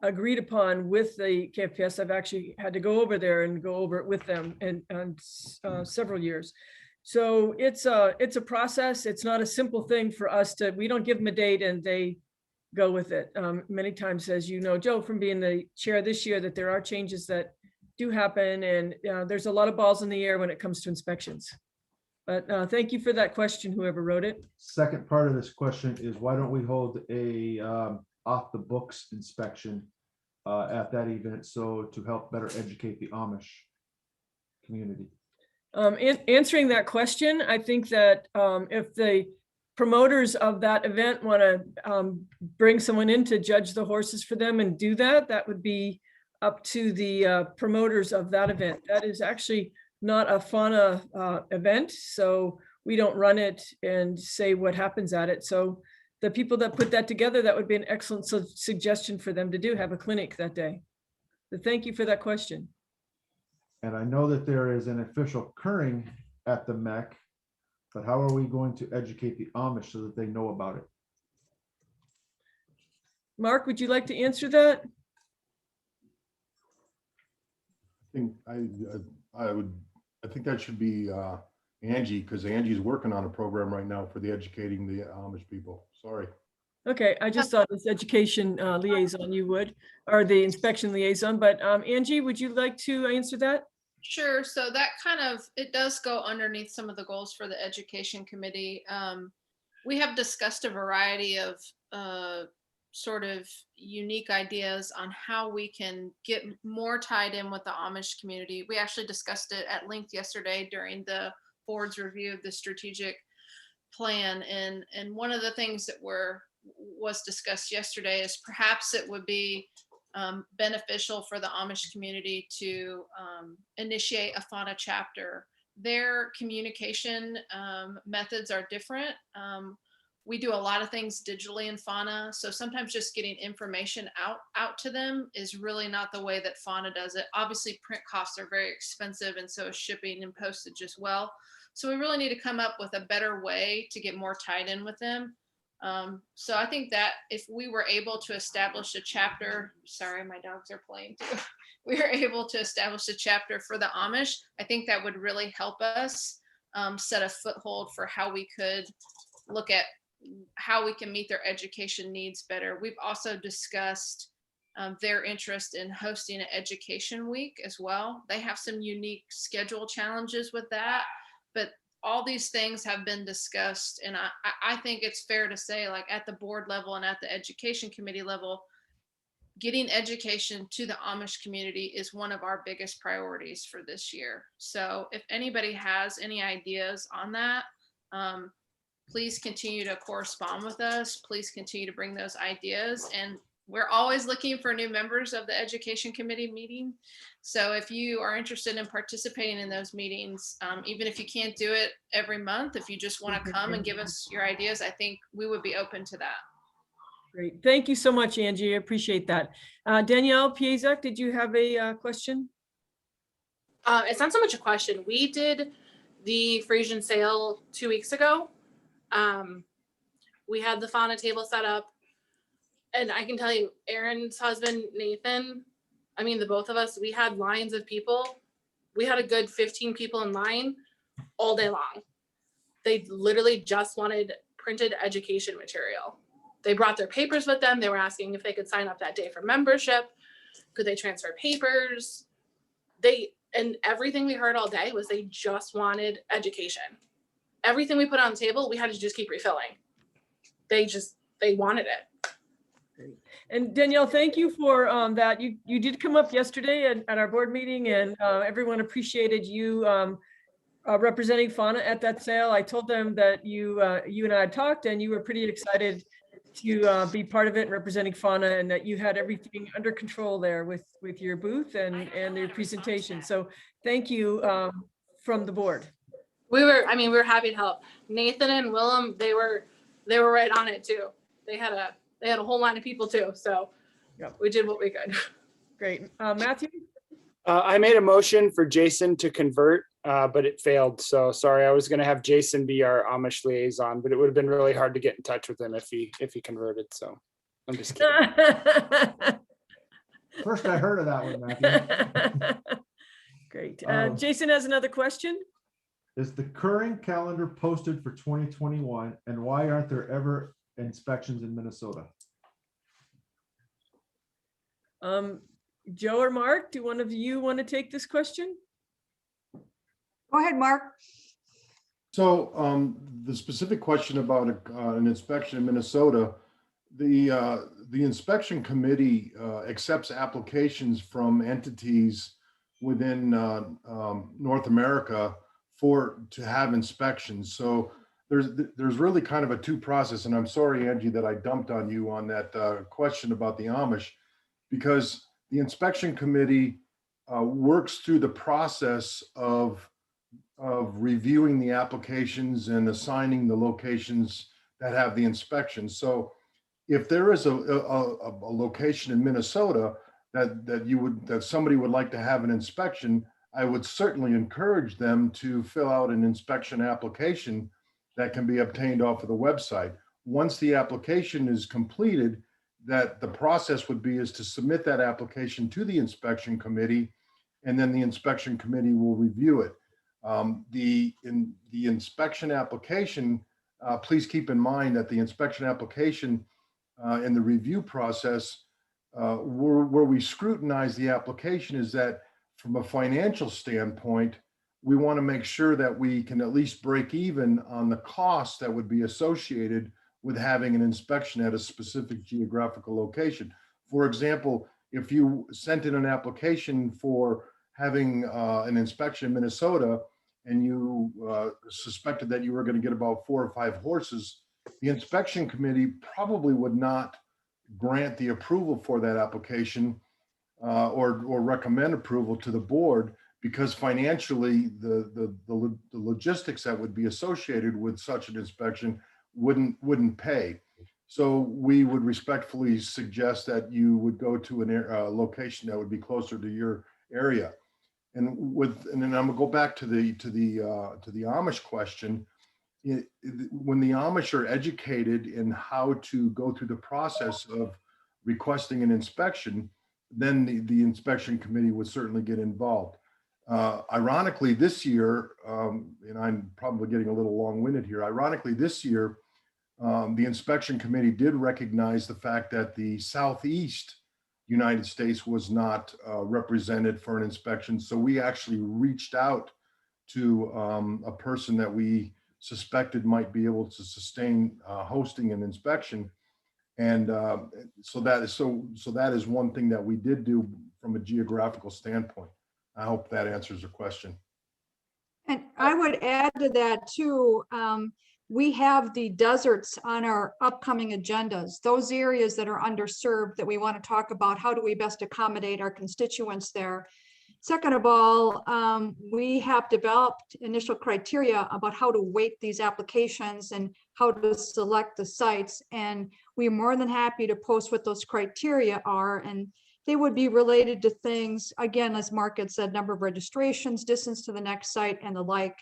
agreed upon with the KFPS, I've actually had to go over there and go over it with them and several years. So it's a process. It's not a simple thing for us to, we don't give them a date and they go with it. Many times, as you know, Joe, from being the chair this year, that there are changes that do happen, and there's a lot of balls in the air when it comes to inspections. But thank you for that question, whoever wrote it. Second part of this question is, why don't we hold a off the books inspection at that event, so to help better educate the Amish community? Answering that question, I think that if the promoters of that event want to bring someone in to judge the horses for them and do that, that would be up to the promoters of that event. That is actually not a FHANA event, so we don't run it and say what happens at it. So the people that put that together, that would be an excellent suggestion for them to do, have a clinic that day. But thank you for that question. And I know that there is an official occurring at the MEC, but how are we going to educate the Amish so that they know about it? Mark, would you like to answer that? I think that should be Angie, because Angie's working on a program right now for the educating the Amish people. Sorry. Okay, I just thought as education liaison you would, or the inspection liaison, but Angie, would you like to answer that? Sure. So that it does go underneath some of the goals for the education committee. We have discussed a variety of sort of unique ideas on how we can get more tied in with the Amish community. We actually discussed it at length yesterday during the board's review of the strategic plan. And one of the things that was discussed yesterday is perhaps it would be beneficial for the Amish community to initiate a FHANA chapter. Their communication methods are different. we do a lot of things digitally in FHANA. So sometimes just getting information out to them is really not the way that FHANA does it. Obviously print costs are very expensive, and so is shipping and postage as well. So we really need to come up with a better way to get more tied in with them. So I think that if we were able to establish a chapter, sorry, my dogs are playing too. We were able to establish a chapter for the Amish, I think that would really help us set a foothold for how we could look at how we can meet their education needs better. We've also discussed their interest in hosting an education week as well. They have some unique schedule challenges with that, but all these things have been discussed. And I think it's fair to say, like at the board level and at the education committee level, getting education to the Amish community is one of our biggest priorities for this year. So if anybody has any ideas on that, please continue to correspond with us. Please continue to bring those ideas. And we're always looking for new members of the education committee meeting. So if you are interested in participating in those meetings, even if you can't do it every month, if you just want to come and give us your ideas, I think we would be open to that. Great. Thank you so much, Angie. I appreciate that. Danielle Piezak, did you have a question? It's not so much a question. We did the Frisian sale 2 weeks ago. We had the FHANA table set up, and I can tell you, Aaron's husband, Nathan, I mean, the both of us, we had lines of people. We had a good 15 people in line all day long. They literally just wanted printed education material. They brought their papers with them. They were asking if they could sign up that day for membership. Could they transfer papers? And everything we heard all day was they just wanted education. Everything we put on the table, we had to just keep refilling. They wanted it. Great. And Danielle, thank you for that. You did come up yesterday at our board meeting, and everyone appreciated you representing FHANA at that sale. I told them that you and I had talked, and you were pretty excited to be part of it, representing FHANA, and that you had everything under control there with your booth and your presentation. So thank you from the board. We were happy to help. Nathan and Willem, they were right on it too. They had a whole line of people too. So yep, we did what we could. Great. Matthew? I made a motion for Jason to convert, but it failed. So sorry, I was going to have Jason be our Amish liaison, but it would have been really hard to get in touch with him if he converted. So I'm just kidding. First I heard of that one, Matthew. Great. Jason has another question. Is the current calendar posted for 2021, and why aren't there ever inspections in Minnesota? Joe or Mark, do one of you want to take this question? Go ahead, Mark. So the specific question about an inspection in Minnesota, the inspection committee accepts applications from entities within North America to have inspections. So there's really kind of a two process, and I'm sorry, Angie, that I dumped on you on that question about the Amish, because the inspection committee works through the process of reviewing the applications and assigning the locations that have the inspections. So if there is a location in Minnesota that somebody would like to have an inspection, I would certainly encourage them to fill out an inspection application that can be obtained off of the website. Once the application is completed, that the process would be is to submit that application to the inspection committee, and then the inspection committee will review it. The inspection application, please keep in mind that the inspection application in the review process, where we scrutinize the application, is that from a financial standpoint, we want to make sure that we can at least break even on the costs that would be associated with having an inspection at a specific geographical location. For example, if you sent in an application for having an inspection in Minnesota, and you suspected that you were going to get about 4 or 5 horses, the inspection committee probably would not grant the approval for that application or recommend approval to the board, because financially the logistics that would be associated with such an inspection wouldn't pay. So we would respectfully suggest that you would go to a location that would be closer to your area. And then I'm gonna go back to the Amish question. When the Amish are educated in how to go through the process of requesting an inspection, then the inspection committee would certainly get involved. Ironically, this year, and I'm probably getting a little long-winded here, ironically, this year, the inspection committee did recognize the fact that the Southeast United States was not represented for an inspection. So we actually reached out to a person that we suspected might be able to sustain hosting an inspection. And so that is one thing that we did do from a geographical standpoint. I hope that answers the question. And I would add to that too, we have the deserts on our upcoming agendas, those areas that are underserved that we want to talk about. How do we best accommodate our constituents there? Second of all, we have developed initial criteria about how to weight these applications and how to select the sites. And we're more than happy to post what those criteria are. And they would be related to things, again, as Mark had said, number of registrations, distance to the next site and the like.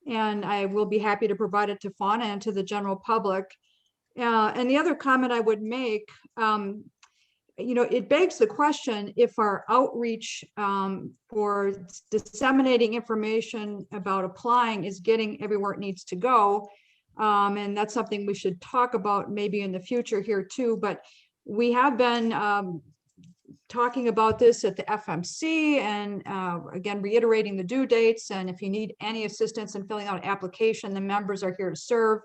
And I will be happy to provide it to FHANA and to the general public. And the other comment I would make, it begs the question if our outreach for disseminating information about applying is getting everywhere it needs to go. And that's something we should talk about maybe in the future here too. But we have been talking about this at the FMC and again, reiterating the due dates. And if you need any assistance in filling out an application, the members are here to serve.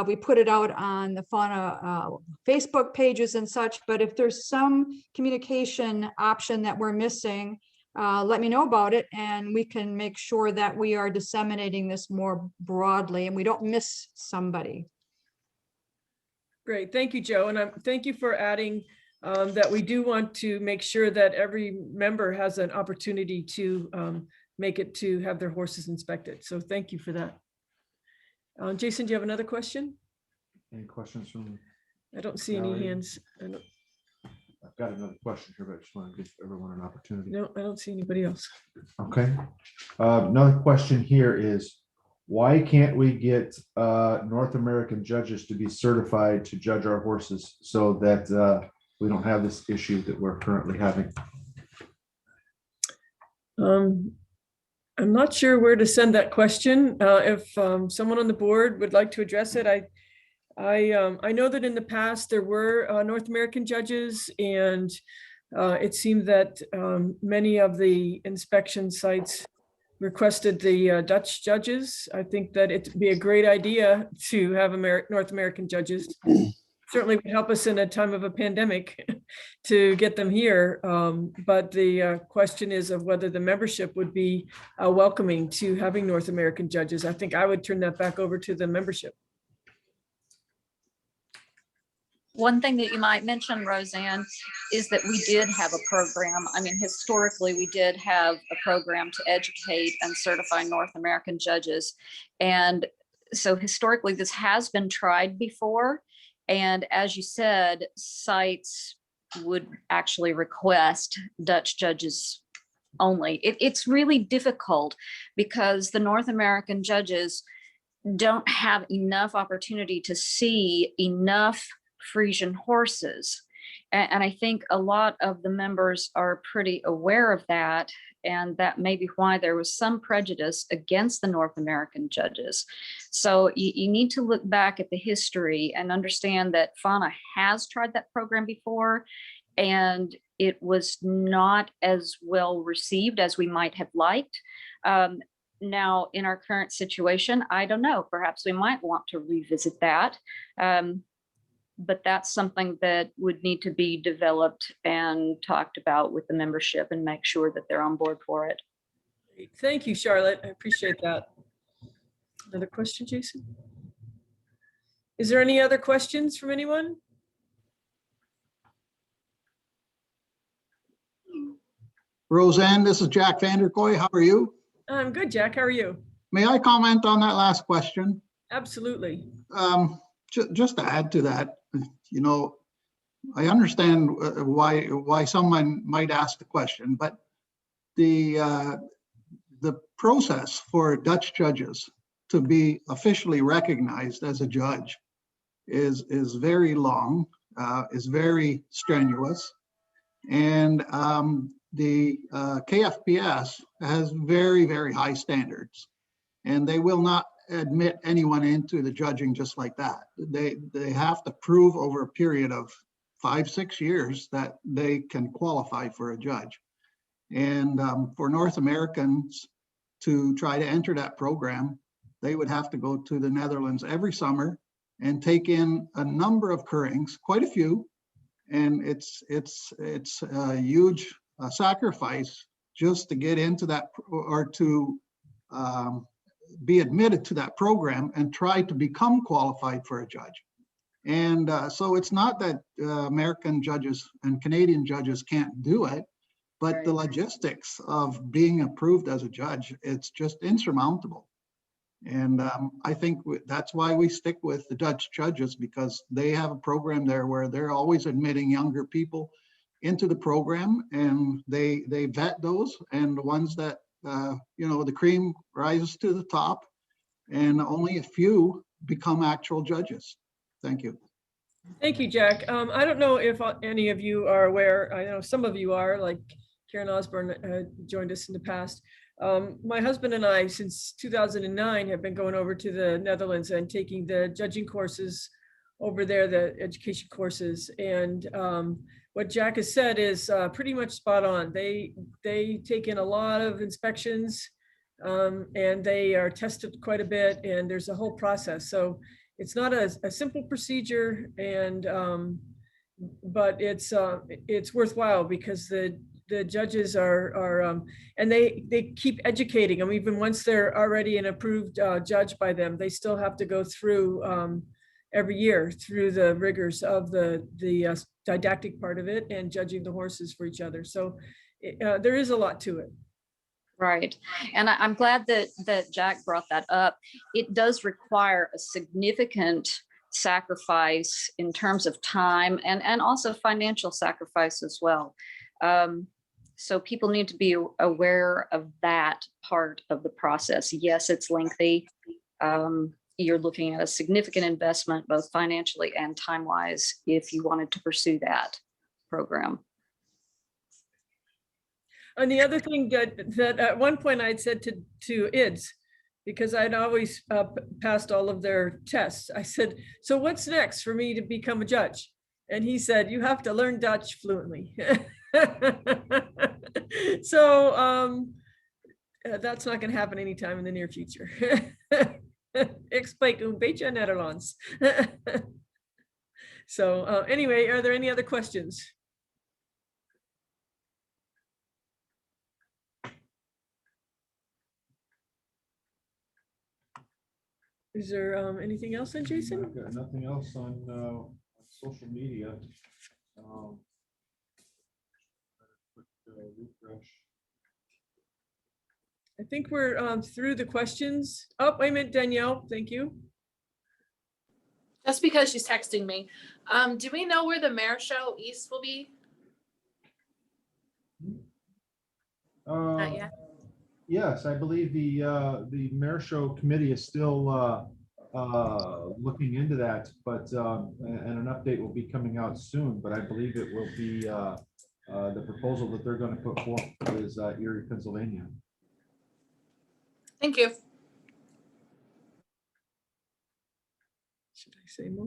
We put it out on the FHANA Facebook pages and such, but if there's some communication option that we're missing, let me know about it and we can make sure that we are disseminating this more broadly and we don't miss somebody. Great, thank you, Joe. And thank you for adding that we do want to make sure that every member has an opportunity to make it to have their horses inspected. So thank you for that. Jason, do you have another question? Any questions from? I don't see any hands. I've got another question here, but I just want to give everyone an opportunity. No, I don't see anybody else. Okay. Another question here is, why can't we get North American judges to be certified to judge our horses so that we don't have this issue that we're currently having? I'm not sure where to send that question. If someone on the board would like to address it, I know that in the past there were North American judges, and it seemed that many of the inspection sites requested the Dutch judges. I think that it'd be a great idea to have North American judges. Certainly would help us in a time of a pandemic to get them here. But the question is of whether the membership would be welcoming to having North American judges. I think I would turn that back over to the membership. One thing that you might mention, Roseanne, is that we did have a program. I mean, historically, we did have a program to educate and certify North American judges. And so historically, this has been tried before. And as you said, sites would actually request Dutch judges only. It's really difficult because the North American judges don't have enough opportunity to see enough Frisian horses. And I think a lot of the members are pretty aware of that. And that may be why there was some prejudice against the North American judges. So you need to look back at the history and understand that FHANA has tried that program before, and it was not as well received as we might have liked. Now, in our current situation, I don't know, perhaps we might want to revisit that. But that's something that would need to be developed and talked about with the membership and make sure that they're on board for it. Thank you, Charlotte. I appreciate that. Another question, Jason? Is there any other questions from anyone? Roseanne, this is Jack Vanderkoy. How are you? I'm good, Jack. How are you? May I comment on that last question? Absolutely. Just to add to that, you know, I understand why someone might ask the question, but the process for Dutch judges to be officially recognized as a judge is very long, is very strenuous, and the KFPS has very, very high standards, and they will not admit anyone into the judging just like that. They have to prove over a period of 5-6 years that they can qualify for a judge. And for North Americans to try to enter that program, they would have to go to the Netherlands every summer and take in a number of currings, quite a few. And it's a huge sacrifice just to get into that, or to be admitted to that program and try to become qualified for a judge. And so it's not that American judges and Canadian judges can't do it, but the logistics of being approved as a judge, it's just insurmountable. And I think that's why we stick with the Dutch judges, because they have a program there where they're always admitting younger people into the program, and they vet those, and the ones that, you know, the cream rises to the top, and only a few become actual judges. Thank you. Thank you, Jack. I don't know if any of you are aware, I know some of you are, like Karen Osborne joined us in the past. My husband and I, since 2009, have been going over to the Netherlands and taking the judging courses over there, the education courses. And what Jack has said is pretty much spot on. They take in a lot of inspections, and they are tested quite a bit, and there's a whole process. So it's not a simple procedure, and but it's worthwhile, because the judges are and they keep educating them. Even once they're already an approved judge by them, they still have to go through every year through the rigors of the didactic part of it and judging the horses for each other. So there is a lot to it. Right. And I'm glad that Jack brought that up. It does require a significant sacrifice in terms of time and also financial sacrifice as well. So people need to be aware of that part of the process. Yes, it's lengthy. You're looking at a significant investment, both financially and time-wise, if you wanted to pursue that program. And the other thing that at one point I'd said to IDS, because I'd always passed all of their tests, I said, so what's next for me to become a judge? And he said, you have to learn Dutch fluently. So that's not going to happen anytime in the near future. Ik spreek een beetje Nederlands. So anyway, are there any other questions? Is there anything else on Jason? I've got nothing else on social media. Refresh. I think we're through the questions. Oh, wait a minute, Danielle, thank you. Just because she's texting me. Do we know where the Mayor Show East will be? Not yet. Yes, I believe the Mayor Show committee is still looking into that, but and an update will be coming out soon. But I believe it will be the proposal that they're going to put forth is Erie, Pennsylvania. Thank you. Should I say more?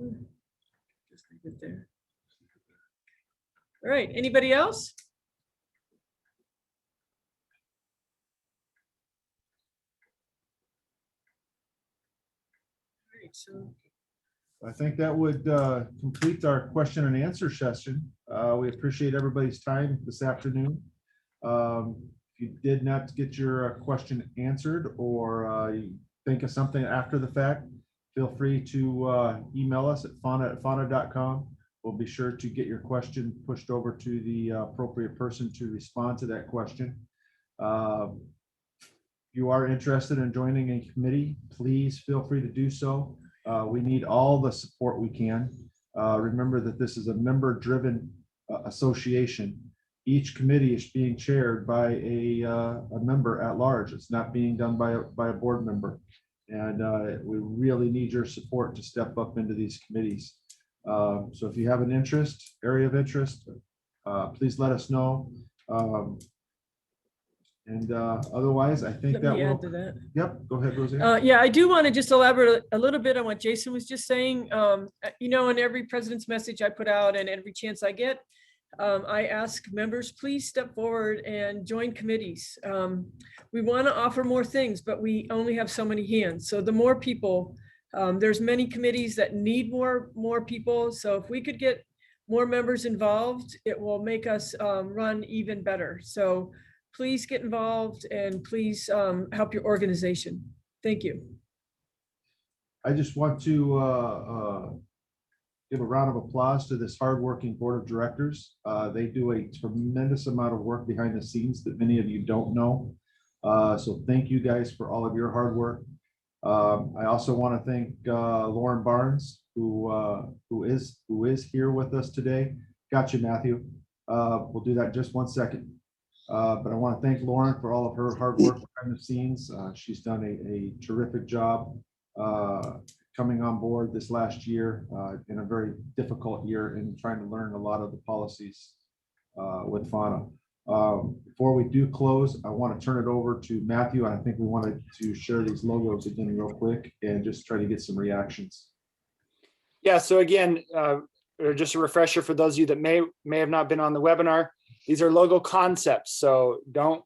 Just leave it there. All right, anybody else? All right, so I think that would complete our question and answer session. We appreciate everybody's time this afternoon. If you did not get your question answered, or you think of something after the fact, feel free to email us at FHANA@FHANA.com. We'll be sure to get your question pushed over to the appropriate person to respond to that question. If you are interested in joining a committee, please feel free to do so. We need all the support we can. Remember that this is a member-driven association. Each committee is being chaired by a member at large. It's not being done by a board member. And we really need your support to step up into these committees. So if you have an area of interest, please let us know. Otherwise, I think Let that me will. add to that. Yep, go ahead, Roseanne. Yeah, I do want to just elaborate a little bit on what Jason was just saying. You know, in every president's message I put out and every chance I get, I ask members, please step forward and join committees. We want to offer more things, but we only have so many hands. So the more people, there's many committees that need more people. So if we could get more members involved, it will make us run even better. So please get involved and please help your organization. Thank you. I just want to give a round of applause to this hardworking board of directors. They do a tremendous amount of work behind the scenes that many of you don't know. So thank you guys for all of your hard work. I also want to thank Lauren Barnes, who is here with us today. Got you, Matthew. We'll do that in just 1 second. But I want to thank Lauren for all of her hard work behind the scenes. She's done a terrific job coming on board this last year in a very difficult year and trying to learn a lot of the policies with FHANA. Before we do close, I want to turn it over to Matthew. And I think we wanted to share these logos again real quick and just try to get some reactions. Yeah, so again, just a refresher for those of you that may have not been on the webinar. These are logo concepts, so don't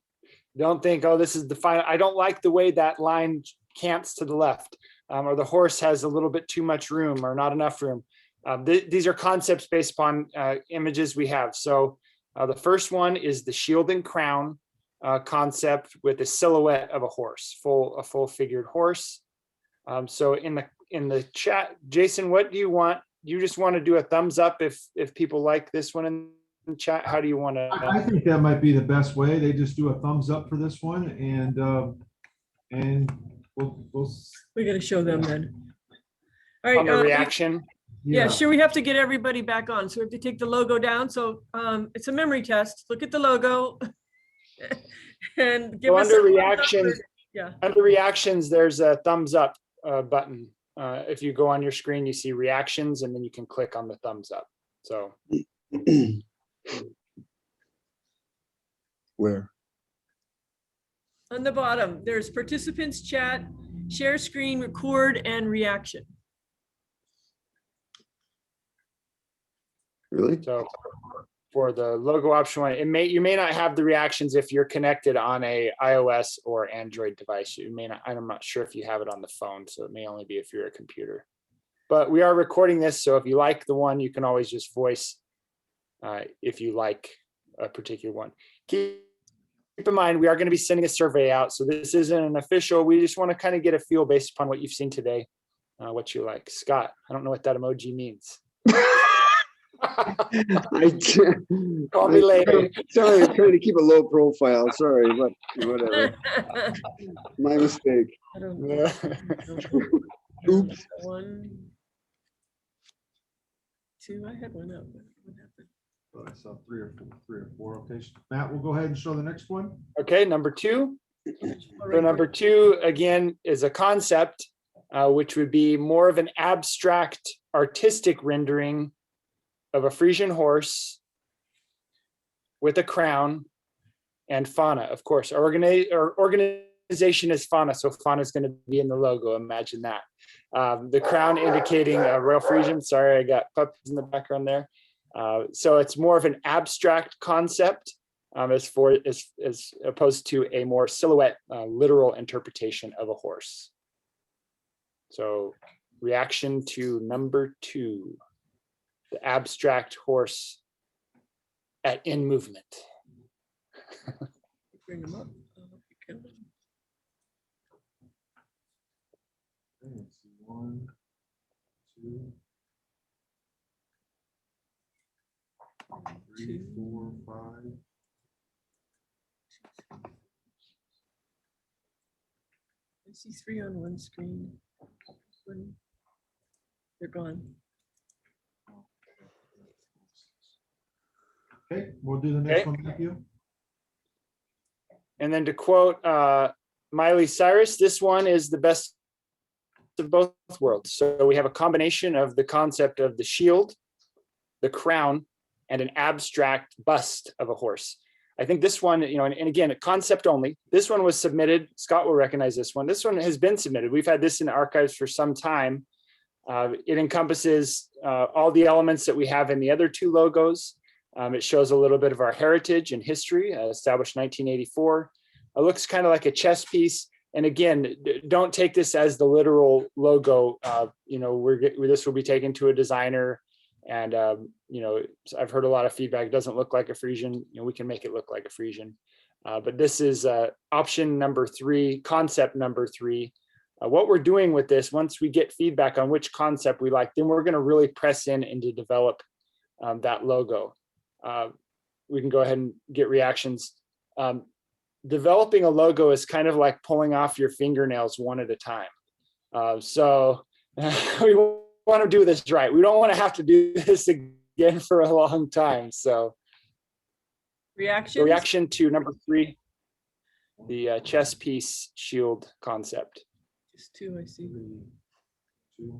think, oh, this is the final. I don't like the way that line cants to the left, or the horse has a little bit too much room or not enough room. These are concepts based upon images we have. So the first one is the shield and crown concept with a silhouette of a horse, a full figured horse. So in the chat, Jason, what do you want? You just want to do a thumbs up if people like this one in chat? How do you want to? I think that might be the best way. They just do a thumbs up for this one, and we're going to show them then. All right. On the reaction. Yeah, sure. We have to get everybody back on. So we have to take the logo down. So it's a memory test. Look at the logo and give us under reactions. Yeah. Under reactions, there's a thumbs up button. If you go on your screen, you see reactions, and then you can click on the thumbs up. So. Where? On the bottom, there's participants chat, share screen, record, and reaction. Really? So for the logo option one, you may not have the reactions if you're connected on a iOS or Android device. You may not. I'm not sure if you have it on the phone, so it may only be if you're a computer. But we are recording this, so if you like the one, you can always just voice if you like a particular one. Keep in mind, we are going to be sending a survey out, so this isn't an official. We just want to kind of get a feel based upon what you've seen today, what you like. Scott, I don't know what that emoji means. Call me later. Sorry, I'm trying to keep a low profile. Sorry, but whatever. My mistake. Oops. 1, 2. I had one up. What happened? I saw three or four. Okay, Matt, we'll go ahead and show the next one. Okay, number 2. So number 2 again is a concept, which would be more of an abstract, artistic rendering of a Frisian horse with a crown and FHANA. Of course, our organization is FHANA, so FHANA is going to be in the logo. Imagine that. The crown indicating a Royal Frisian. Sorry, I got puppies in the background there. So it's more of an abstract concept as opposed to a more silhouette, literal interpretation of a horse. So reaction to number 2, the abstract horse in movement. Bring them up. Let's see, 1, 2, 3, 4, 5. I see 3 on one screen. They're gone. Okay, we'll do the next Okay. one, Matthew. And then to quote Miley Cyrus, this one is the best of both worlds. So we have a combination of the concept of the shield, the crown, and an abstract bust of a horse. I think this one, you know, and again, a concept only. This one was submitted. Scott will recognize this one. This one has been submitted. We've had this in the archives for some time. It encompasses all the elements that we have in the other two logos. It shows a little bit of our heritage and history, established 1984. It looks kind of like a chess piece. And again, don't take this as the literal logo. You know, this will be taken to a designer. And, you know, I've heard a lot of feedback. It doesn't look like a Frisian. You know, we can make it look like a Frisian. But this is option number 3, concept number 3. What we're doing with this, once we get feedback on which concept we like, then we're going to really press in and to develop that logo. We can go ahead and get reactions. Developing a logo is kind of like pulling off your fingernails one at a time. So we want to do this right. We don't want to have to do this again for a long time. So reaction to number 3, the chess piece shield concept. Just 2, I see. 2.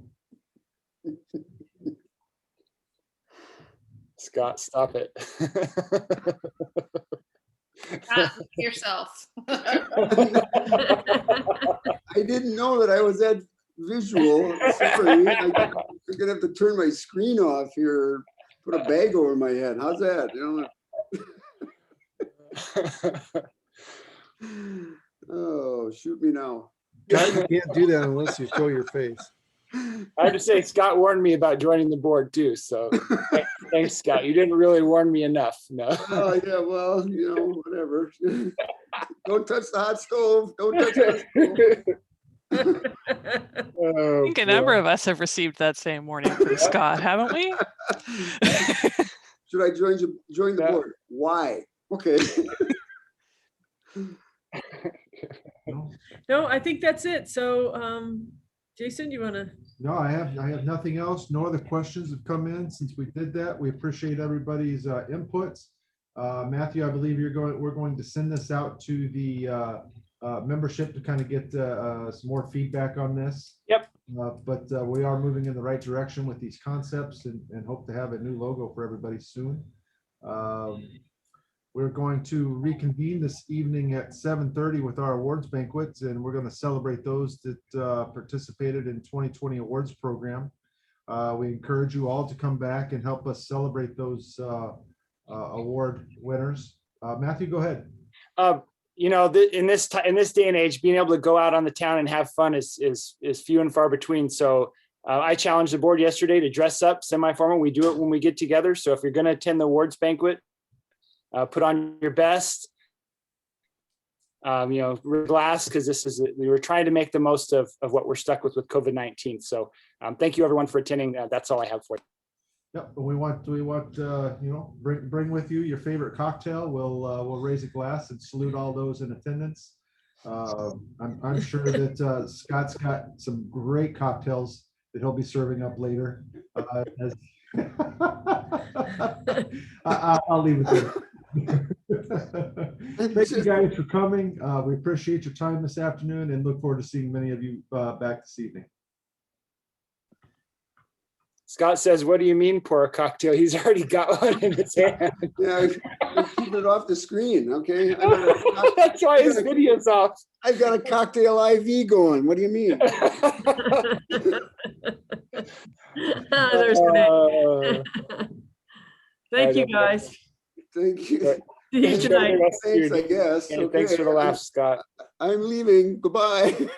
Scott, stop it. Yourself. I didn't know that I was that visual. Sorry, I'm gonna have to turn my screen off here, put a bag over my head. How's that? You know? Oh, shoot me now. Guys, you can't do that unless you show your face. I have to say, Scott warned me about joining the board too. So thanks, Scott. You didn't really warn me enough. No. Oh yeah, well, you know, whatever. Don't touch the hot stove. Don't touch the hot stove. Oh, I think a number of us have received that same warning from Scott, haven't we? Should I join the board? Why? Okay. No, I think that's it. So, Jason, you want to? No, I have nothing else. No other questions have come in since we did that. We appreciate everybody's inputs. Matthew, I believe we're going to send this out to the membership to kind of get some more feedback on this. Yep. But we are moving in the right direction with these concepts and hope to have a new logo for everybody soon. We're going to reconvene this evening at 7:30 with our awards banquets, and we're going to celebrate those that participated in 2020 awards program. We encourage you all to come back and help us celebrate those award winners. Matthew, go ahead. You know, in this day and age, being able to go out on the town and have fun is few and far between. So I challenged the board yesterday to dress up semi-formal. We do it when we get together. So if you're going to attend the awards banquet, put on your best, you know, glass, because we were trying to make the most of what we're stuck with COVID-19. So thank you everyone for attending. That's all I have for you. Yep, we want you know, bring with you your favorite cocktail. We'll raise a glass and salute all those in attendance. I'm sure that Scott's got some great cocktails that he'll be serving up later. I'll leave it there. Thank you guys for coming. We appreciate your time this afternoon and look forward to seeing many of you back this evening. Scott says, "What do you mean pour a cocktail?" He's already got one in his hand. Yeah, keep it off the screen, okay? That's why his video's off. I've got a cocktail IV going. What do you mean? There's Thank you, guys. Thank you. See you tonight. Thanks, I guess. Okay. Thanks for the laugh, Scott. I'm leaving. Goodbye.